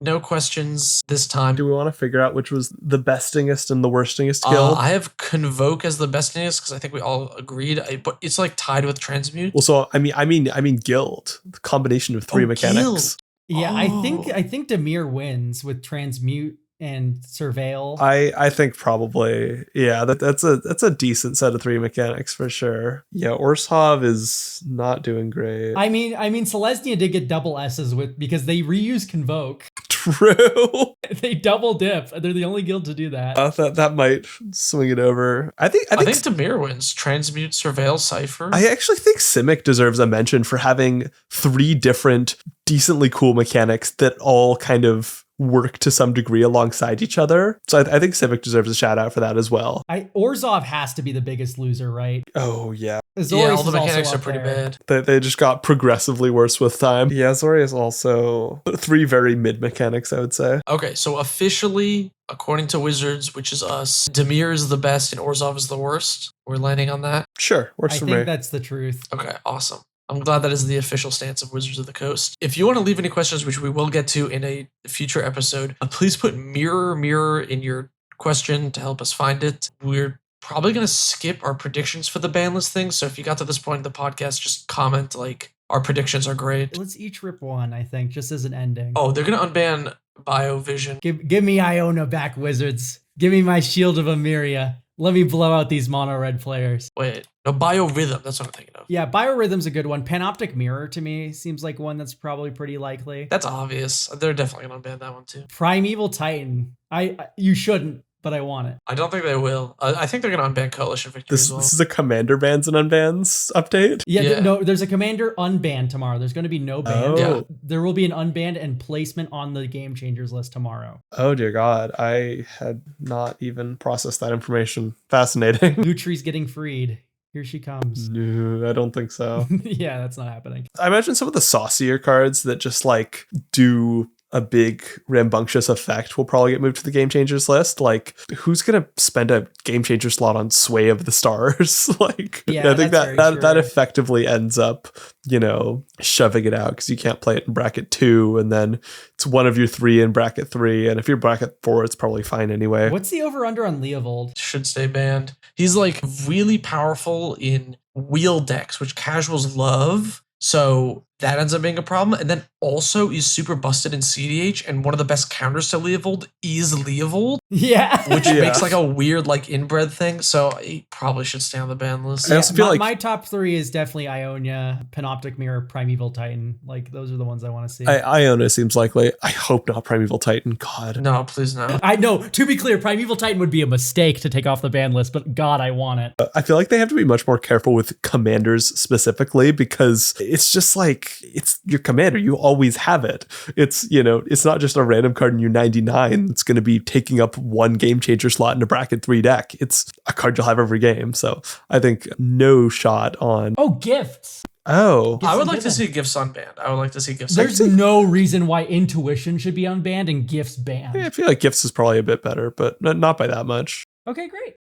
no questions this time. Do we want to figure out which was the bestingest and the worstingest guild? I have Convoke as the bestingest because I think we all agreed. But it's like tied with Transmute. Well, so I mean guild, the combination of three mechanics. Guild. Yeah, I think Demir wins with Transmute and Surveil. I think probably, yeah, that's a decent set of three mechanics for sure. Yeah, Orzhov is not doing great. I mean Selesnya did get double S's because they reuse Convoke. True. They double dip. They're the only guild to do that. That might swing it over. I think Demir wins. Transmute, Surveil, Cypher. I actually think Simic deserves a mention for having 3 different decently cool mechanics that all kind of work to some degree alongside each other. So I think Simic deserves a shout out for that as well. Orzhov has to be the biggest loser, right? Oh yeah. Azorius all the mechanics are pretty bad. They just got progressively worse with time. Yeah, Azorius also 3 very mid mechanics, I would say. Okay, so officially, according to Wizards, which is us, Demir is the best and Orzhov is the worst. We're landing on that? Sure, works for me. I think that's the truth. Okay, awesome. I'm glad that is the official stance of Wizards of the Coast. If you want to leave any questions, which we will get to in a future episode, please put mirror in your question to help us find it. We're probably going to skip our predictions for the ban list thing. So if you got to this point in the podcast, just comment like our predictions are great. Let's each rip one, I think, just as an ending. Oh, they're going to unban Biovision. Give me Iona back, Wizards. Give me my Shield of Emeria. Let me blow out these mono red players. Wait, no, Biorhythm. That's what I'm thinking of. Yeah, Biorhythm's a good one. Panoptic Mirror to me seems like one that's probably pretty likely. That's obvious. They're definitely going to unban that one too. Primeval Titan. You shouldn't, but I want it. I don't think they will. I think they're going to unban Coalition Victory as well. This is a Commander bans and unbans update? Yeah. No, there's a Commander unban tomorrow. There's going to be no ban. Oh. Yeah. There will be an unbanned and placement on the Game Changers list tomorrow. Oh dear God. I had not even processed that information. Fascinating. Lutri's getting freed. Here she comes. No, I don't think so. Yeah, that's not happening. I imagine some of the saucier cards that just like do a big rambunctious effect will probably get moved to the Game Changers list. Like, who's gonna spend a Game Changer slot on Sway of the Stars? Like, yeah, I think that effectively ends up, shoving it out because you can't play it in bracket 2, and then it's one of your 3 in bracket 3, and if you're bracket 4, it's probably fine anyway. What's the over under on Leovold? Should stay banned. He's like really powerful in wheel decks, which casuals love. So that ends up being a problem. And then also he's super busted in CDH, and one of the best counters to Leovold is Leovold. Yeah. Which makes like a weird like inbred thing. So he probably should stay on the ban list. I also feel like my top 3 is definitely Ionia, Panoptic Mirror, Primeval Titan. Like those are the ones I want to see. Iona seems likely. I hope not Primeval Titan. God. No, please no. I know, to be clear, Primeval Titan would be a mistake to take off the ban list, but God, I want it. I feel like they have to be much more careful with commanders specifically, because it's just like, it's your commander. You always have it. It's, it's not just a random card in your 99. It's going to be taking up one Game Changer slot in a bracket 3 deck. It's a card you'll have every game. So I think no shot on. Oh, gifts. Oh, I would like to see Gifts unbanned. I would like to see Gifts. There's no reason why Intuition should be unbanned and Gifts banned. I feel like Gifts is probably a bit better, but not by that much. Okay, great.